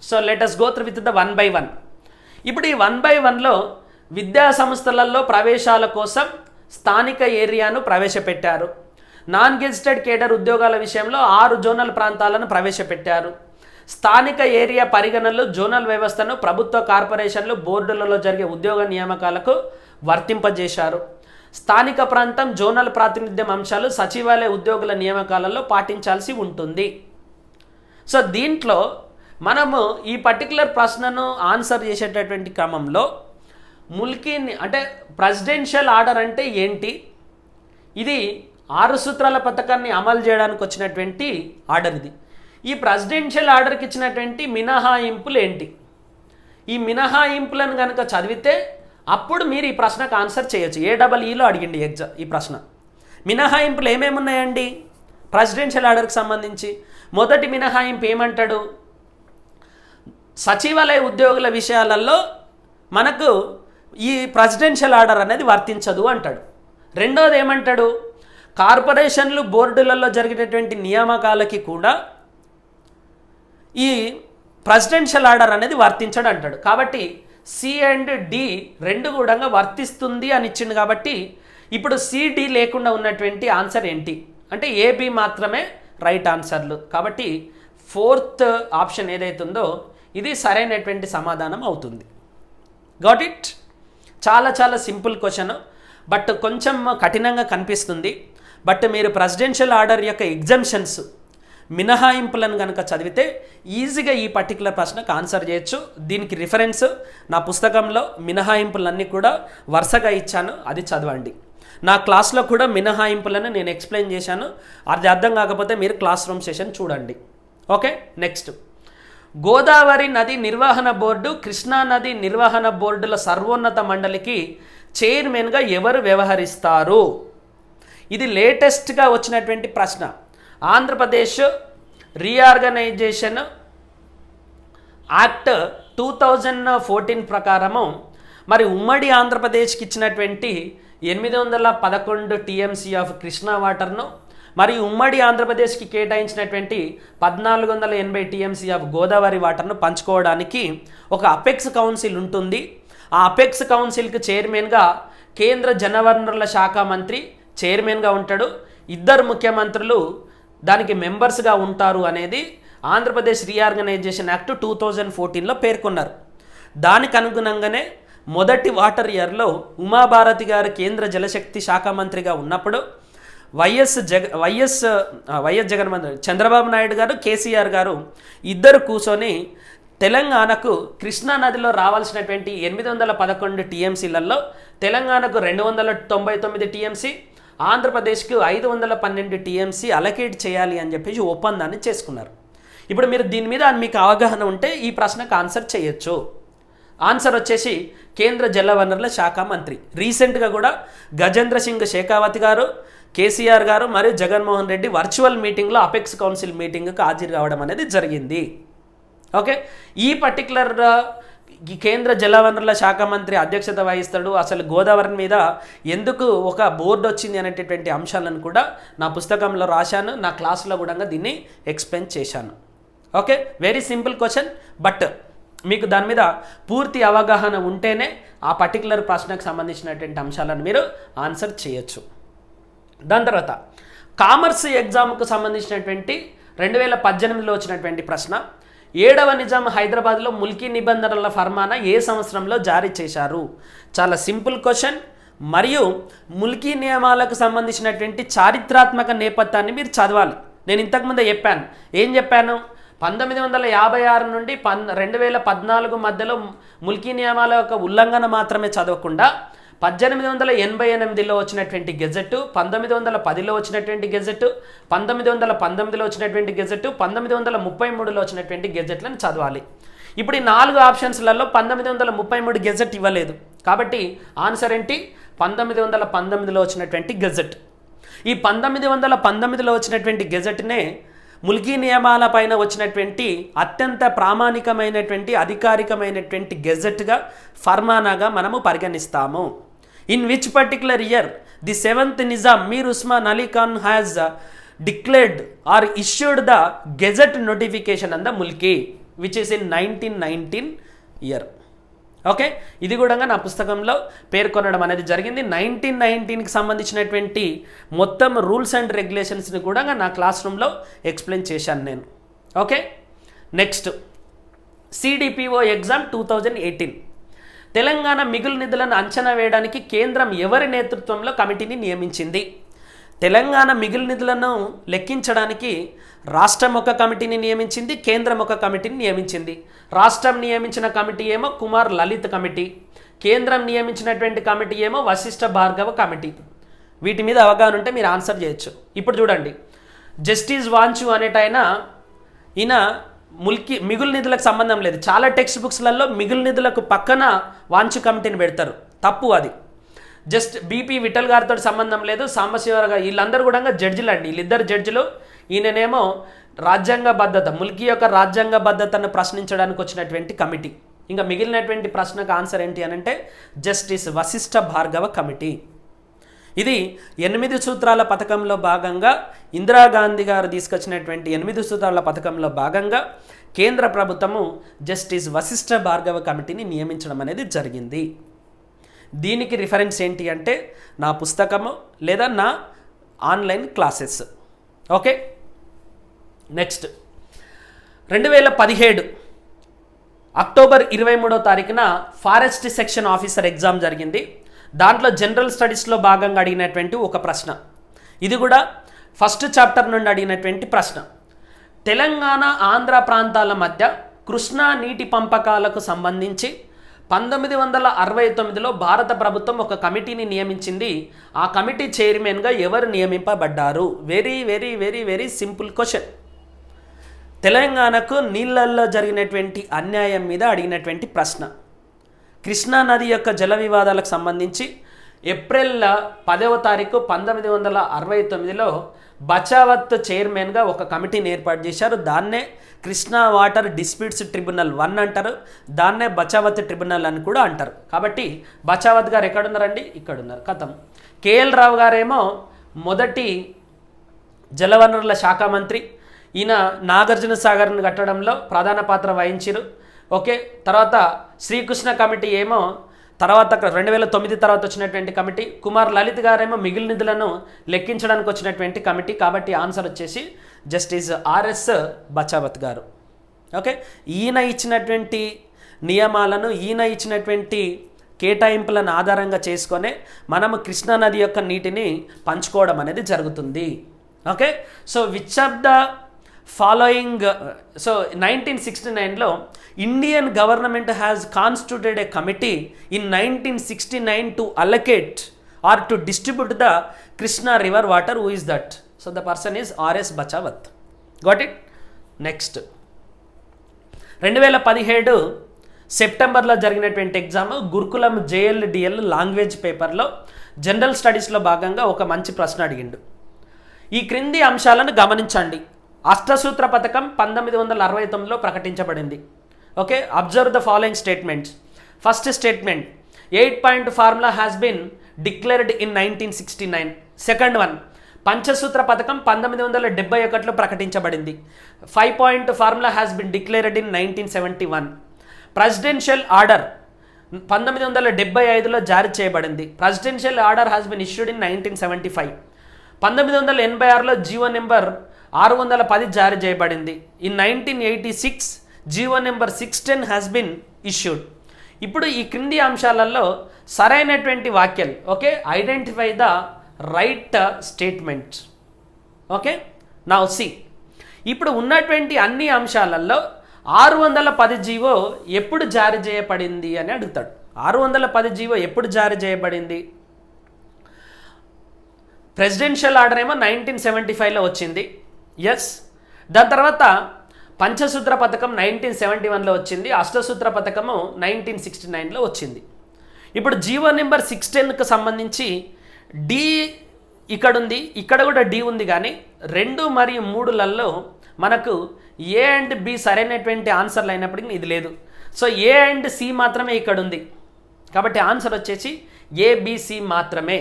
So let us go through with the 1 by 1. ఇప్పుడు ఈ 1 by 1లో విద్యా సంస్థలలో ప్రవేశాల కోసం స్థానిక ఏరియాను ప్రవేశపెట్టారు. నాన్ గెజిటెడ్ కేడర్ ఉద్యోగాల విషయంలో 6 జోనల్ ప్రాంతాలను ప్రవేశపెట్టారు. స్థానిక ఏరియా పరిగణనలు జోనల్ వ్యవస్థను ప్రభుత్వ కార్పొరేషన్లు బోర్డులలో జరిగే ఉద్యోగ నియామకాలకు వర్తింపజేశారు. స్థానిక ప్రాంతం జోనల్ ప్రాతినిధ్యం అంశాలు సచివాలయ ఉద్యోగుల నియామకాలలో పాటించాల్సి ఉంటుంది. సో దీంట్లో మనము ఈ పర్టికులర్ ప్రశ్నను ఆన్సర్ చేసేటటువంటి క్రమంలో ముల్కీ అంటే ప్రెసిడెన్షియల్ ఆర్డర్ అంటే ఏంటి, ఇది 6 సూత్రాల పథకాన్ని అమలు చేయడానికి వచ్చినటువంటి ఆర్డర్ ఇది. ఈ ప్రెసిడెన్షియల్ ఆర్డర్కి ఇచ్చినటువంటి మినహాయింపులు ఏంటి? ఈ మినహాయింపులను కనుక చదివితే అప్పుడు మీరు ఈ ప్రశ్నకు ఆన్సర్ చేయొచ్చు. ఏడబ్ల్యూలో అడిగిండి ఈ ప్రశ్న. మినహాయింపులు ఏమేమి ఉన్నాయండి ప్రెసిడెన్షియల్ ఆర్డర్కి సంబంధించి? మొదటి మినహాయింపు ఏమంటాడు? సచివాలయ ఉద్యోగుల విషయాలలో మనకు ఈ ప్రెసిడెన్షియల్ ఆర్డర్ అనేది వర్తించదు అంటాడు. రెండోది ఏమంటాడు? కార్పొరేషన్లు బోర్డులలో జరిగినటువంటి నియామకాలకి కూడా ఈ ప్రెసిడెన్షియల్ ఆర్డర్ అనేది వర్తించడు అంటాడు. కాబట్టి సి అండ్ డి రెండు కూడా వర్తిస్తుంది అని ఇచ్చిండు. కాబట్టి ఇప్పుడు సిడి లేకుండా ఉన్నటువంటి ఆన్సర్ ఏంటి అంటే ఏబి మాత్రమే రైట్ ఆన్సర్లు. కాబట్టి 4th ఆప్షన్ ఏదైతుందో ఇది సరైనటువంటి సమాధానం అవుతుంది. Got it? చాలా చాలా సింపుల్ క్వశ్చన్, బట్ కొంచెం కఠినంగా కనిపిస్తుంది. బట్ మీరు ప్రెసిడెన్షియల్ ఆర్డర్ యొక్క ఎగ్జంప్షన్స్ మినహాయింపులను కనుక చదివితే ఈజీగా ఈ పర్టికులర్ ప్రశ్నకు ఆన్సర్ చేయొచ్చు. దీనికి రిఫరెన్స్ నా పుస్తకంలో మినహాయింపులన్నీ కూడా వరుసగా ఇచ్చాను, అది చదవండి. నా క్లాస్లో కూడా మినహాయింపులను నేను ఎక్స్ప్లెయిన్ చేశాను. అది అర్థం కాకపోతే మీరు క్లాస్ రూమ్ సెషన్ చూడండి. Okay, next. గోదావరి నది నిర్వహణ బోర్డు, కృష్ణా నది నిర్వహణ బోర్డుల సర్వోన్నత మండలికి చైర్మన్గా ఎవరు వ్యవహరిస్తారు? ఇది లేటెస్ట్గా వచ్చినటువంటి ప్రశ్న. ఆంధ్రప్రదేశ్ రీఆర్గనైజేషన్ యాక్ట్ 2014 ప్రకారము మరి ఉమ్మడి ఆంధ్రప్రదేశ్కి ఇచ్చినటువంటి 811 టీఎంసీ ఆఫ్ కృష్ణా వాటర్ను మరియు ఉమ్మడి ఆంధ్రప్రదేశ్కి కేటాయించినటువంటి 1480 టీఎంసీ ఆఫ్ గోదావరి వాటర్ను పంచుకోవడానికి ఒక అపెక్స్ కౌన్సిల్ ఉంటుంది. ఆ అపెక్స్ కౌన్సిల్కి చైర్మన్గా కేంద్ర జలవనరుల శాఖ మంత్రి చైర్మన్గా ఉంటాడు. ఇద్దరు ముఖ్యమంత్రులు దానికి మెంబర్స్గా ఉంటారు అనేది ఆంధ్రప్రదేశ్ రీఆర్గనైజేషన్ యాక్ట్ 2014లో పేర్కొన్నారు. దానికి అనుగుణంగానే మొదటి వాటర్ ఇయర్లో ఉమాభారతి గారు కేంద్ర జలశక్తి శాఖ మంత్రిగా ఉన్నప్పుడు వైఎస్ జగన్మోహన్ చంద్రబాబు నాయుడు గారు, కేసీఆర్ గారు ఇద్దరు కూర్చొని తెలంగాణకు కృష్ణా నదిలో రావాల్సినటువంటి 811 టీఎంసీలలో తెలంగాణకు 299 టీఎంసీ, ఆంధ్రప్రదేశ్కు 512 టీఎంసీ అలకేట్ చేయాలి అని చెప్పేసి ఒప్పందాన్ని చేసుకున్నారు. ఇప్పుడు మీరు దీని మీద మీకు అవగాహన ఉంటే ఈ ప్రశ్నకు ఆన్సర్ చేయొచ్చు. ఆన్సర్ వచ్చేసి కేంద్ర జలవనరుల శాఖ మంత్రి. రీసెంట్గా కూడా గజేంద్ర సింగ్ షేకావత్ గారు, కేసీఆర్ గారు మరియు జగన్మోహన్ రెడ్డి వర్చువల్ మీటింగ్లో అపెక్స్ కౌన్సిల్ మీటింగ్కి హాజరు కావడం అనేది జరిగింది. ఓకే, ఈ పర్టికులర్ కేంద్ర జలవనరుల శాఖ మంత్రి అధ్యక్షత వహిస్తాడు. అసలు గోదావరి మీద ఎందుకు ఒక బోర్డు వచ్చింది అనేటటువంటి అంశాలను కూడా నా పుస్తకంలో రాశాను, నా క్లాసులో కూడా దీన్ని ఎక్స్ప్లెయిన్ చేశాను. Okay, very simple question, but మీకు దాని మీద పూర్తి అవగాహన ఉంటేనే ఆ పర్టికులర్ ప్రశ్నకు సంబంధించినటువంటి అంశాలను మీరు ఆన్సర్ చేయొచ్చు. దాని తర్వాత కామర్స్ ఎగ్జామ్కు సంబంధించినటువంటి 2018లో వచ్చినటువంటి ప్రశ్న, 7వ నిజాం హైదరాబాద్లో ముల్కీ నిబంధనల ఫర్మానా ఏ సంవత్సరంలో జారీ చేశారు? చాలా సింపుల్ క్వశ్చన్. మరియు ముల్కీ నియమాలకు సంబంధించినటువంటి చారిత్రాత్మక నేపథ్యాన్ని మీరు చదవాలి. నేను ఇంతకుముందే చెప్పాను. ఏం చెప్పాను? 1956 నుండి 2014 మధ్యలో ముల్కీ నియమాల యొక్క ఉల్లంఘన మాత్రమే చదవకుండా 1888లో వచ్చినటువంటి గెజెట్, 1910లో వచ్చినటువంటి గెజెట్, 1919లో వచ్చినటువంటి గెజెట్, 1933లో వచ్చినటువంటి గెజెట్లను చదవాలి. ఇప్పుడు ఈ 4 ఆప్షన్స్లలో 1933 గెజెట్ ఇవ్వలేదు. కాబట్టి ఆన్సర్ ఏంటి? 1919లో వచ్చినటువంటి గెజెట్. ఈ 1919లో వచ్చినటువంటి గెజెట్నే ముల్కీ నియమాల పైన వచ్చినటువంటి అత్యంత ప్రామాణికమైనటువంటి అధికారికమైనటువంటి గెజెట్గా ఫర్మానాగా మనము పరిగణిస్తాము. In which particular year the 7th Nizam Mir Osman Ali Khan has declared or issued the gazette notification and the Mulki which is in 1919 year. Okay, ఇది కూడా నా పుస్తకంలో పేర్కొనడం అనేది జరిగింది. 1919కి సంబంధించినటువంటి మొత్తం రూల్స్ అండ్ రెగ్యులేషన్స్ని కూడా నా క్లాస్ రూమ్లో ఎక్స్ప్లెయిన్ చేశాను నేను. Okay, next CDPO exam 2018. Telangana మిగులు నిధులను అంచనా వేయడానికి కేంద్రం ఎవరి నేతృత్వంలో కమిటీని నియమించింది? తెలంగాణ మిగులు నిధులను లెక్కించడానికి రాష్ట్రం ఒక కమిటీని నియమించింది, కేంద్రం ఒక కమిటీని నియమించింది. రాష్ట్రం నియమించిన కమిటీ ఏమో కుమార్ లలిత్ కమిటీ, కేంద్రం నియమించినటువంటి కమిటీ ఏమో వశిష్ఠ భార్గవ కమిటీ. వీటి మీద అవగాహన ఉంటే మీరు ఆన్సర్ చేయొచ్చు. ఇప్పుడు చూడండి, జస్టిస్ వాంచు అనేటైన ఈయన మిగులు నిధులకు సంబంధం లేదు. చాలా టెక్స్ట్ బుక్స్లలో మిగులు నిధులకు పక్కన వాంచు కమిటీని పెడతారు, తప్పు అది. జస్ట్ బీపీ విఠల్ గారితో సంబంధం లేదు, సాంబశివరావు, వీళ్ళందరూ కూడా జడ్జిలు అండి. వీళ్ళిద్దరు జడ్జిలు. ఈయననేమో రాజ్యాంగబద్ధత, ముల్కీ యొక్క రాజ్యాంగబద్ధతను ప్రశ్నించడానికి వచ్చినటువంటి కమిటీ. ఇంకా మిగిలినటువంటి ప్రశ్నకు ఆన్సర్ ఏంటి అని అంటే జస్టిస్ వశిష్ఠ భార్గవ కమిటీ. ఇది 8 సూత్రాల పథకంలో భాగంగా ఇందిరాగాంధీ గారు తీసుకొచ్చినటువంటి 8 సూత్రాల పథకంలో భాగంగా కేంద్ర ప్రభుత్వము జస్టిస్ వశిష్ఠ భార్గవ కమిటీని నియమించడం అనేది జరిగింది. దీనికి రిఫరెన్స్ ఏంటి అంటే నా పుస్తకము లేదా నా online classes. Okay, next 2017 October 23వ తారీఖున ఫారెస్ట్ సెక్షన్ ఆఫీసర్ ఎగ్జామ్ జరిగింది. దాంట్లో జనరల్ స్టడీస్లో భాగంగా అడిగినటువంటి ఒక ప్రశ్న. ఇది కూడా ఫస్ట్ చాప్టర్ నుండి అడిగినటువంటి ప్రశ్న. తెలంగాణ ఆంధ్ర ప్రాంతాల మధ్య కృష్ణా నీటి పంపకాలకు సంబంధించి 1969లో భారత ప్రభుత్వం ఒక కమిటీని నియమించింది. ఆ కమిటీ చైర్మన్గా ఎవరు నియమింపబడ్డారు? Very very very very simple question. తెలంగాణకు నీళ్ళల్లో జరిగినటువంటి అన్యాయం మీద అడిగినటువంటి ప్రశ్న. కృష్ణా నది యొక్క జల వివాదాలకు సంబంధించి ఏప్రిల్ 10వ తారీఖు 1969లో బచావత్ చైర్మన్గా ఒక కమిటీని ఏర్పాటు చేశారు. దాన్నే కృష్ణా వాటర్ డిస్ప్యూట్స్ ట్రిబ్యునల్ 1 అంటారు, దాన్నే బచావత్ ట్రిబ్యునల్ అని కూడా అంటారు. కాబట్టి బచావత్ గారు ఎక్కడున్నారండి? ఇక్కడ ఉన్నారు. కథం. కేఎల్ రావు గారేమో మొదటి జలవనరుల శాఖ మంత్రి. ఈయన నాగార్జున సాగర్ను కట్టడంలో ప్రధాన పాత్ర వహించారు. ఓకే, తర్వాత శ్రీకృష్ణ కమిటీ ఏమో తర్వాత 2009 తర్వాత వచ్చినటువంటి కమిటీ. కుమార్ లలిత్ గారేమో మిగిలిన నిధులను లెక్కించడానికి వచ్చినటువంటి కమిటీ. కాబట్టి ఆన్సర్ వచ్చేసి జస్టిస్ ఆర్ఎస్ బచావత్ గారు. ఓకే, ఈయన ఇచ్చినటువంటి నియమాలను, ఈయన ఇచ్చినటువంటి కేటాయింపులను ఆధారంగా చేసుకొని మనము కృష్ణానది యొక్క నీటిని పంచుకోవడం అనేది జరుగుతుంది. Okay, so which of the following, so 1969లో Indian government has constituted a committee in 1969 to allocate or to distribute the Krishna river water. Who is that? So the person is RS Bachawat. Got it? Next 2017 సెప్టెంబర్లో జరిగినటువంటి exam గురుకులం JLDL language పేపర్లో general స్టడీస్లో భాగంగా ఒక మంచి ప్రశ్న అడిగిండు. ఈ క్రింది అంశాలను గమనించండి. అష్టసూత్ర పథకం 1969లో ప్రకటించబడింది. Okay, observe the following statements. First statement, 8 point formula has been declared in 1969. Second one, పంచసూత్ర పథకం 1971లో ప్రకటించబడింది. 5 point formula has been declared in 1971. Presidential order 1975లో జారీ చేయబడింది. Presidential order has been issued in 1975. 1986లో జీవో నెంబర్ 610 జారీ చేయబడింది. In 1986 GO number 610 has been issued. ఇప్పుడు ఈ క్రింది అంశాలలో సరైనటువంటి వాక్యాలు. Okay, identify the right statement. Okay, now see, ఇప్పుడు ఉన్నటువంటి అన్ని అంశాలలో 610 జీవో ఎప్పుడు జారీ చేయబడింది అని అడుగుతాడు. 610 జీవో ఎప్పుడు జారీ చేయబడింది? ప్రెసిడెన్షియల్ ఆర్డర్ ఏమో 1975లో వచ్చింది. ఎస్, దాని తర్వాత పంచసూత్ర పథకం 1971లో వచ్చింది. అష్టసూత్ర పథకము 1969లో వచ్చింది. ఇప్పుడు జీవో నెంబర్ 610కు సంబంధించి డి ఇక్కడ ఉంది, ఇక్కడ కూడా డి ఉంది. కానీ 2 మరియు 3లలో మనకు ఏ అండ్ బి సరైనటువంటి ఆన్సర్లు అయినప్పటికీ ఇది లేదు. సో ఏ అండ్ సి మాత్రమే ఇక్కడ ఉంది. కాబట్టి ఆన్సర్ వచ్చేసి ఏబిసి మాత్రమే.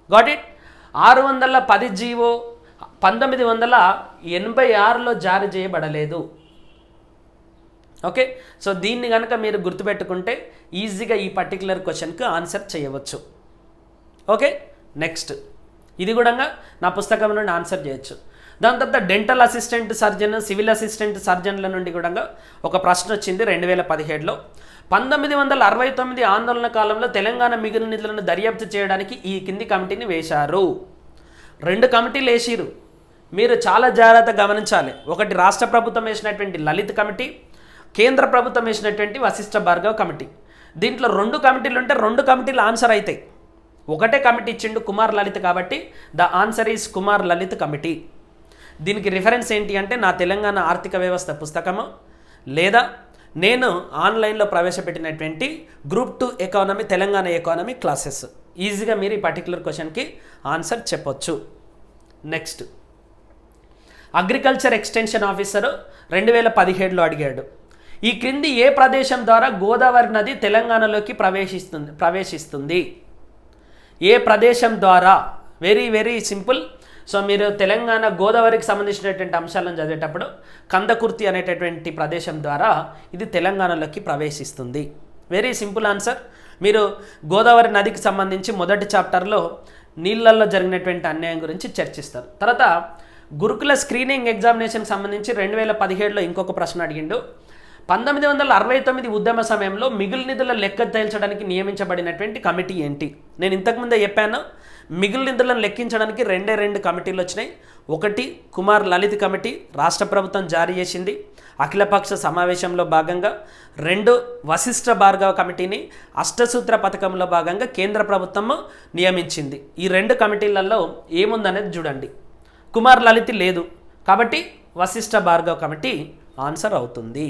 Got it? 610 జీవో 1986లో జారీ చేయబడలేదు. ఓకే, సో దీన్ని కనుక మీరు గుర్తుపెట్టుకుంటే ఈజీగా ఈ పర్టికులర్ క్వశ్చన్కి ఆన్సర్ చేయవచ్చు. ఓకే, నెక్స్ట్ ఇది కూడా నా పుస్తకం నుండి ఆన్సర్ చేయొచ్చు. దాని తర్వాత dental assistant surgeon, civil assistant సర్జన్ల నుండి కూడా ఒక ప్రశ్న వచ్చింది 2017లో. 1969 ఆందోళన కాలంలో తెలంగాణ మిగిలిన నిధులను దర్యాప్తు చేయడానికి ఈ కింది కమిటీని వేశారు. 2 కమిటీలు వేసిరు, మీరు చాలా జాగ్రత్తగా గమనించాలి. ఒకటి రాష్ట్ర ప్రభుత్వం వేసినటువంటి లలిత్ కమిటీ, కేంద్ర ప్రభుత్వం వేసినటువంటి వశిష్ఠ భార్గవ్ కమిటీ. దీంట్లో 2 కమిటీలు ఉంటే 2 కమిటీలు ఆన్సర్ అవుతాయి. ఒకటే కమిటీ ఇచ్చిండు కుమార్ లలిత్, కాబట్టి the answer is Kumar Lalit committee. దీనికి రిఫరెన్స్ ఏంటి అంటే నా తెలంగాణ ఆర్థిక వ్యవస్థ పుస్తకము, లేదా నేను ఆన్లైన్లో ప్రవేశపెట్టినటువంటి group 2 economy Telangana economy classes. ఈజీగా మీరు ఈ పర్టికులర్ క్వశ్చన్కి ఆన్సర్ చెప్పొచ్చు. నెక్స్ట్, అగ్రికల్చర్ ఎక్స్టెన్షన్ ఆఫీసర్ 2017లో అడిగాడు. ఈ క్రింది ఏ ప్రదేశం ద్వారా గోదావరి నది తెలంగాణలోకి ప్రవేశిస్తుంది? ఏ ప్రదేశం ద్వారా? Very very simple. సో మీరు తెలంగాణ గోదావరికి సంబంధించినటువంటి అంశాలను చదివేటప్పుడు కందకుర్తి అనేటటువంటి ప్రదేశం ద్వారా ఇది తెలంగాణలోకి ప్రవేశిస్తుంది. Very simple answer. మీరు గోదావరి నదికి సంబంధించి మొదటి చాప్టర్లో నీళ్ళల్లో జరిగినటువంటి అన్యాయం గురించి చర్చిస్తారు. తర్వాత గురుకుల స్క్రీనింగ్ ఎగ్జామినేషన్కి సంబంధించి 2017లో ఇంకొక ప్రశ్న అడిగిండు. 1969 ఉద్యమ సమయంలో మిగులు నిధుల లెక్క తేల్చడానికి నియమించబడినటువంటి కమిటీ ఏంటి? నేను ఇంతకుముందే చెప్పాను, మిగులు నిధులను లెక్కించడానికి 2 కమిటీలు వచ్చినాయి. ఒకటి కుమార్ లలిత్ కమిటీ, రాష్ట్ర ప్రభుత్వం జారీ చేసింది అఖిలపక్ష సమావేశంలో భాగంగా. 2 వశిష్ఠ భార్గవ కమిటీని అష్టసూత్ర పథకంలో భాగంగా కేంద్ర ప్రభుత్వం నియమించింది. ఈ 2 కమిటీలలో ఏముందనేది చూడండి. కుమార్ లలిత్ లేదు, కాబట్టి వశిష్ఠ భార్గవ కమిటీ ఆన్సర్ అవుతుంది.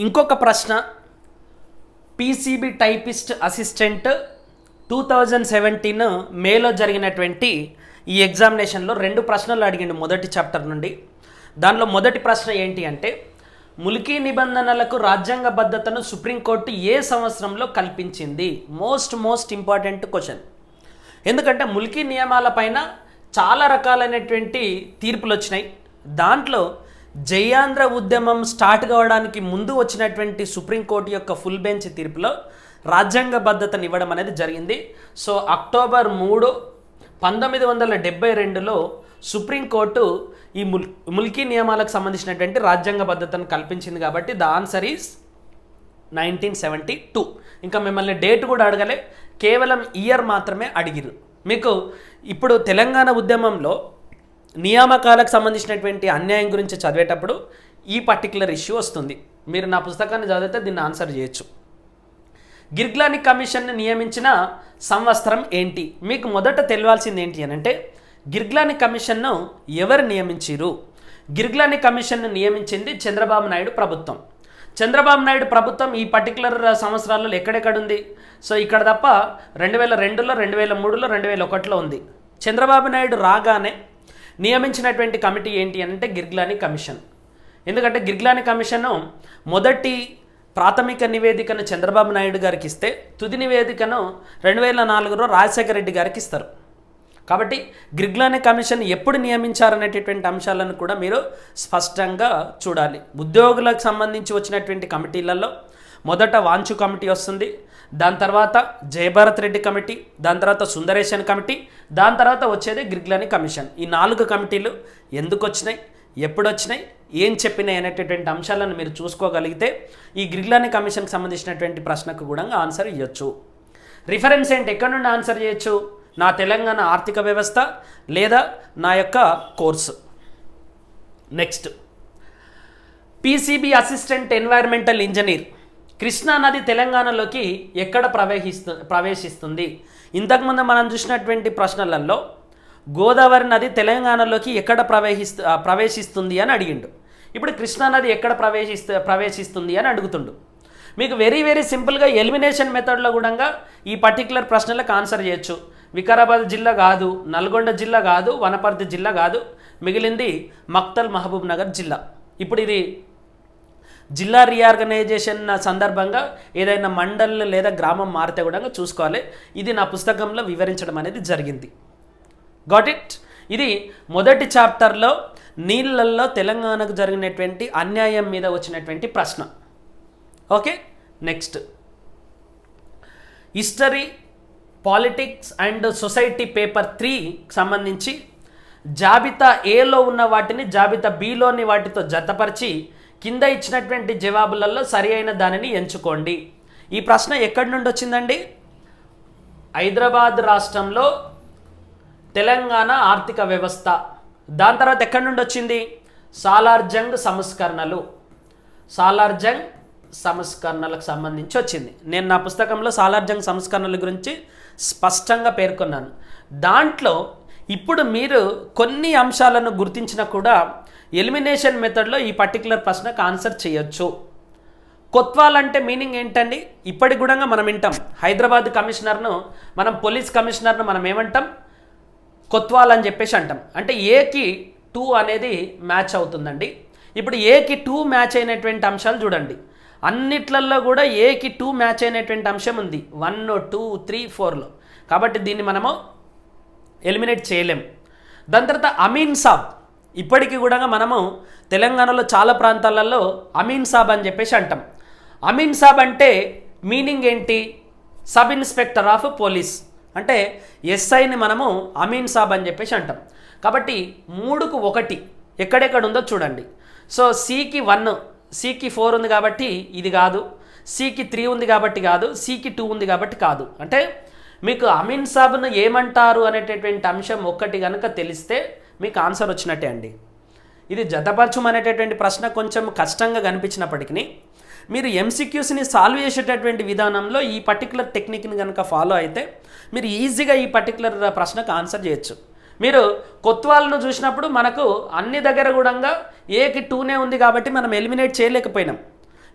ఇంకొక ప్రశ్న పీసీబీ టైపిస్ట్ అసిస్టెంట్ 2017 మేలో జరిగినటువంటి ఈ ఎగ్జామినేషన్లో 2 ప్రశ్నలు అడిగిండు మొదటి చాప్టర్ నుండి. దానిలో మొదటి ప్రశ్న ఏంటి అంటే, ముల్కీ నిబంధనలకు రాజ్యాంగబద్ధతను సుప్రీంకోర్టు ఏ సంవత్సరంలో కల్పించింది? Most important question. ఎందుకంటే ముల్కీ నియమాలపైన చాలా రకాలైనటువంటి తీర్పులు వచ్చినాయి. దాంట్లో జయాంధ్ర ఉద్యమం స్టార్ట్ కావడానికి ముందు వచ్చినటువంటి సుప్రీంకోర్టు యొక్క ఫుల్ బెంచ్ తీర్పులో రాజ్యాంగబద్ధతను ఇవ్వడం అనేది జరిగింది. సో అక్టోబర్ 3, 1972లో సుప్రీంకోర్టు ఈ ముల్కీ నియమాలకు సంబంధించినటువంటి రాజ్యాంగబద్ధతను కల్పించింది. కాబట్టి ద ఆన్సర్ ఈజ్ 1972. ఇంకా మిమ్మల్ని డేట్ కూడా అడగలే, కేవలం ఇయర్ మాత్రమే అడిగిరు. మీకు ఇప్పుడు తెలంగాణ ఉద్యమంలో నియామకాలకు సంబంధించినటువంటి అన్యాయం గురించి చదివేటప్పుడు ఈ పర్టికులర్ ఇష్యూ వస్తుంది. మీరు నా పుస్తకాన్ని చదివితే దీన్ని ఆన్సర్ చేయొచ్చు. గిర్గ్లాని కమిషన్ని నియమించిన సంవత్సరం ఏంటి? మీకు మొదట తెలియాల్సింది ఏంటి అని అంటే, గిర్గ్లాని కమిషన్ను ఎవరు నియమించారు? గిర్గ్లాని కమిషన్ను నియమించింది చంద్రబాబు నాయుడు ప్రభుత్వం. చంద్రబాబు నాయుడు ప్రభుత్వం ఈ పర్టికులర్ సంవత్సరాల్లో ఎక్కడెక్కడ ఉంది? సో ఇక్కడ తప్ప 2002లో, 2003లో, 2001లో ఉంది. చంద్రబాబు నాయుడు రాగానే నియమించినటువంటి కమిటీ ఏంటి అంటే గిర్గ్లాని కమిషన్. ఎందుకంటే గిర్గ్లాని కమిషన్ మొదటి ప్రాథమిక నివేదికను చంద్రబాబు నాయుడు గారికి ఇస్తే, తుది నివేదికను 2004లో రాజశేఖర రెడ్డి గారికి ఇస్తారు. కాబట్టి గిర్గ్లాని కమిషన్ ఎప్పుడు నియమించారనేటటువంటి అంశాలను కూడా మీరు స్పష్టంగా చూడాలి. ఉద్యోగులకు సంబంధించి వచ్చినటువంటి కమిటీలలో మొదట వాంచు కమిటీ వస్తుంది, దాని తర్వాత జయభారత్ రెడ్డి కమిటీ, దాని తర్వాత సుందరేశన్ కమిటీ, దాని తర్వాత వచ్చేది గిర్గ్లాని కమిషన్. ఈ 4 కమిటీలు ఎందుకు వచ్చినాయి, ఎప్పుడు వచ్చినాయి, ఏం చెప్పినాయి అనేటటువంటి అంశాలను మీరు చూసుకోగలిగితే ఈ గిర్గ్లాని కమిషన్కి సంబంధించినటువంటి ప్రశ్నకు కూడా ఆన్సర్ ఇవ్వచ్చు. రిఫరెన్స్ ఏంటి? ఎక్కడి నుండి ఆన్సర్ చేయొచ్చు? నా తెలంగాణ ఆర్థిక వ్యవస్థ లేదా నా యొక్క course. Next, PCB assistant environmental engineer Krishna నది తెలంగాణలోకి ఎక్కడ ప్రవేశిస్తుంది? ఇంతకుముందు మనం చూసినటువంటి ప్రశ్నలలో గోదావరి నది తెలంగాణలోకి ఎక్కడ ప్రవేశిస్తుంది అని అడిగిండు. ఇప్పుడు కృష్ణా నది ఎక్కడ ప్రవేశిస్తుంది అని అడుగుతుండు. మీకు వెరీ సింపుల్గా ఎలిమినేషన్ మెథడ్లో కూడా ఈ పర్టికులర్ ప్రశ్నలకు ఆన్సర్ చేయొచ్చు. వికారాబాద్ జిల్లా కాదు, నల్గొండ జిల్లా కాదు, వనపర్తి జిల్లా కాదు, మిగిలింది మక్తల్ మహబూబ్ నగర్ జిల్లా. ఇప్పుడు ఇది జిల్లా రీఆర్గనైజేషన్ సందర్భంగా ఏదైనా మండల్ లేదా గ్రామం మారితే కూడా చూసుకోవాలి. ఇది నా పుస్తకంలో వివరించడం అనేది జరిగింది. Got it? ఇది మొదటి చాప్టర్లో నీళ్ళల్లో తెలంగాణకు జరిగినటువంటి అన్యాయం మీద వచ్చినటువంటి ప్రశ్న. Okay, next, history, politics and society paper 3కి సంబంధించి జాబితా ఏలో ఉన్న వాటిని జాబితా బిలోని వాటితో జతపరిచి కింద ఇచ్చినటువంటి జవాబులలో సరి అయిన దానిని ఎంచుకోండి. ఈ ప్రశ్న ఎక్కడి నుండి వచ్చిందండి? హైదరాబాద్ రాష్ట్రంలో తెలంగాణ ఆర్థిక వ్యవస్థ. దాని తర్వాత ఎక్కడి నుండి వచ్చింది? సాలార్జంగ్ సంస్కరణలకు సంబంధించి వచ్చింది. నేను నా పుస్తకంలో సాలార్జంగ్ సంస్కరణల గురించి స్పష్టంగా పేర్కొన్నాను. దాంట్లో ఇప్పుడు మీరు కొన్ని అంశాలను గుర్తించినా కూడా ఎలిమినేషన్ మెథడ్లో ఈ పర్టికులర్ ప్రశ్నకు ఆన్సర్ చేయొచ్చు. కొత్వాల్ అంటే మీనింగ్ ఏంటండి? ఇప్పటికి కూడా మనం వింటాం. హైదరాబాద్ కమిషనర్ను, మనం పోలీస్ కమిషనర్ను మనం ఏమంటాం? కొత్వాల్ అని చెప్పేసి అంటాం. అంటే ఏకి 2 అనేది మ్యాచ్ అవుతుందండి. ఇప్పుడు ఏకి 2 మ్యాచ్ అయినటువంటి అంశాలు చూడండి. అన్నిట్లలో కూడా ఏకి 2 మ్యాచ్ అయినటువంటి అంశం ఉంది 1, 2, 3, 4లో. కాబట్టి దీన్ని మనము ఎలిమినేట్ చేయలేం. దాని తర్వాత అమీన్ సాబ్, ఇప్పటికీ కూడా మనము తెలంగాణలో చాలా ప్రాంతాలలో అమీన్ సాబ్ అని చెప్పేసి అంటాం. అమీన్ సాబ్ అంటే మీనింగ్ ఏంటి? సబ్ ఇన్స్పెక్టర్ ఆఫ్ పోలీస్, అంటే ఎస్ఐని మనము అమీన్ సాబ్ అని చెప్పేసి అంటాం. కాబట్టి 3కు 1 ఎక్కడెక్కడ ఉందో చూడండి. సో సికి 1, సికి 4 ఉంది కాబట్టి ఇది కాదు, సికి 3 ఉంది కాబట్టి కాదు, సికి 2 ఉంది కాబట్టి కాదు. అంటే మీకు అమీన్ సాబ్ను ఏమంటారు అనేటటువంటి అంశం ఒక్కటి కనుక తెలిస్తే మీకు ఆన్సర్ వచ్చినట్టే అండి. ఇది జతపరచమనేటటువంటి ప్రశ్న కొంచెం కష్టంగా కనిపించినప్పటికీ మీరు ఎంసీక్యూస్ని సాల్వ్ చేసేటటువంటి విధానంలో ఈ పర్టికులర్ టెక్నిక్ని కనుక ఫాలో అయితే మీరు ఈజీగా ఈ పర్టికులర్ ప్రశ్నకు ఆన్సర్ చేయొచ్చు. మీరు కొత్వాల్ను చూసినప్పుడు మనకు అన్ని దగ్గర కూడా ఏకి 2నే ఉంది కాబట్టి మనం ఎలిమినేట్ చేయలేకపోయినాం.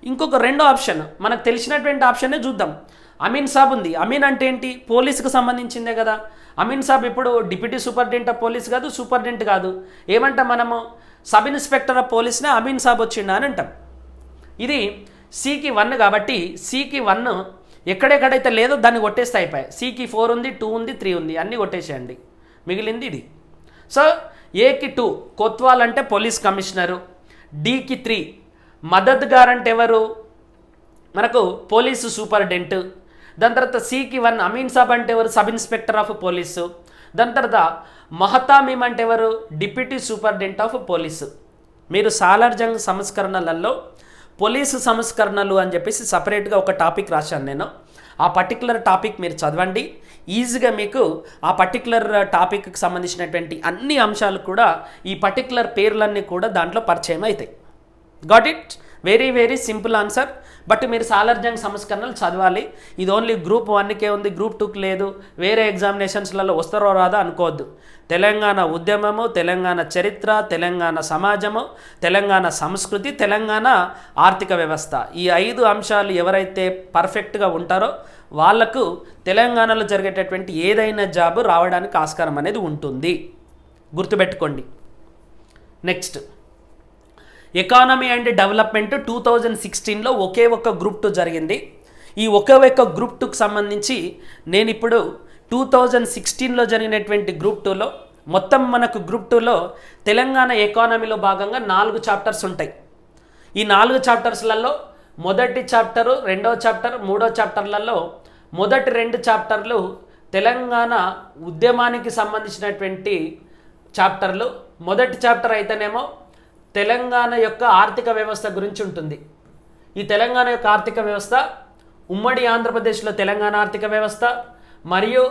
ఇంకొక రెండో ఆప్షన్ మనకు తెలిసినటువంటి ఆప్షనే చూద్దాం. అమీన్ సాబ్ ఉంది. అమీన్ అంటే ఏంటి? పోలీసుకు సంబంధించిందే కదా. అమీన్ సాబ్ ఇప్పుడు డిప్యూటీ సూపరింటెండెంట్ ఆఫ్ పోలీస్ కాదు, సూపరింటెండెంట్ కాదు. ఏమంటాం మనము? సబ్ ఇన్స్పెక్టర్ ఆఫ్ పోలీస్నే అమీన్ సాబ్ వచ్చిండా అని అంటాం. ఇది సికి 1 కాబట్టి సికి 1 ఎక్కడెక్కడైతే లేదో దాన్ని కొట్టేస్తే అయిపోయాయి. సికి 4 ఉంది, 2 ఉంది, 3 ఉంది, అన్నీ కొట్టేసేయండి. మిగిలింది ఇది. సో ఏకి 2 కొత్వాల్ అంటే పోలీస్ కమిషనరు, డికి 3 మదద్ గారు అంటే ఎవరు? మనకు పోలీసు సూపరింటెండెంట్. దాని తర్వాత సికి 1 అమీన్ సాబ్ అంటే ఎవరు? Sub inspector of police. దాని తర్వాత మహతామీమ్ అంటే ఎవరు? Deputy superintendent of police. మీరు సాలార్ జంగ్ సంస్కరణలలో పోలీసు సంస్కరణలు అని చెప్పేసి సపరేట్గా ఒక టాపిక్ రాశాను నేను. ఆ పర్టికులర్ టాపిక్ మీరు చదవండి. ఈజీగా మీకు ఆ పర్టికులర్ టాపిక్కి సంబంధించినటువంటి అన్ని అంశాలు కూడా ఈ పర్టికులర్ పేర్లన్నీ కూడా దాంట్లో పరిచయం అవుతాయి. Got it? Very very simple answer. But మీరు సాలార్ జంగ్ సంస్కరణలు చదవాలి. ఇది ఓన్లీ గ్రూప్ 1కే ఉంది, గ్రూప్ 2కి లేదు. వేరే ఎగ్జామినేషన్స్లలో వస్తారో రాదా అనుకోవద్దు. తెలంగాణ ఉద్యమము, తెలంగాణ చరిత్ర, తెలంగాణ సమాజము, తెలంగాణ సంస్కృతి, తెలంగాణ ఆర్థిక వ్యవస్థ, ఈ 5 అంశాలు ఎవరైతే పర్ఫెక్ట్గా ఉంటారో వాళ్లకు తెలంగాణలో జరిగేటటువంటి ఏదైనా జాబు రావడానికి ఆస్కారం అనేది ఉంటుంది. గుర్తుపెట్టుకోండి. నెక్స్ట్ ఎకానమీ అండ్ డెవలప్మెంట్ 2016లో ఒకే ఒక్క గ్రూప్ 2 జరిగింది. ఈ ఒకే ఒక్క గ్రూప్ 2కి సంబంధించి నేను ఇప్పుడు 2016లో జరిగినటువంటి గ్రూప్ 2లో మొత్తం మనకు గ్రూప్ 2లో తెలంగాణ ఎకానమీలో భాగంగా 4 చాప్టర్స్ ఉంటాయి. ఈ 4 చాప్టర్స్లలో మొదటి చాప్టరు, రెండో చాప్టర్, మూడో చాప్టర్లలో మొదటి 2 చాప్టర్లు తెలంగాణ ఉద్యమానికి సంబంధించినటువంటి చాప్టర్లు. మొదటి చాప్టర్ అయితేనేమో తెలంగాణ యొక్క ఆర్థిక వ్యవస్థ గురించి ఉంటుంది. ఈ తెలంగాణ యొక్క ఆర్థిక వ్యవస్థ, ఉమ్మడి ఆంధ్రప్రదేశ్లో తెలంగాణ ఆర్థిక వ్యవస్థ మరియు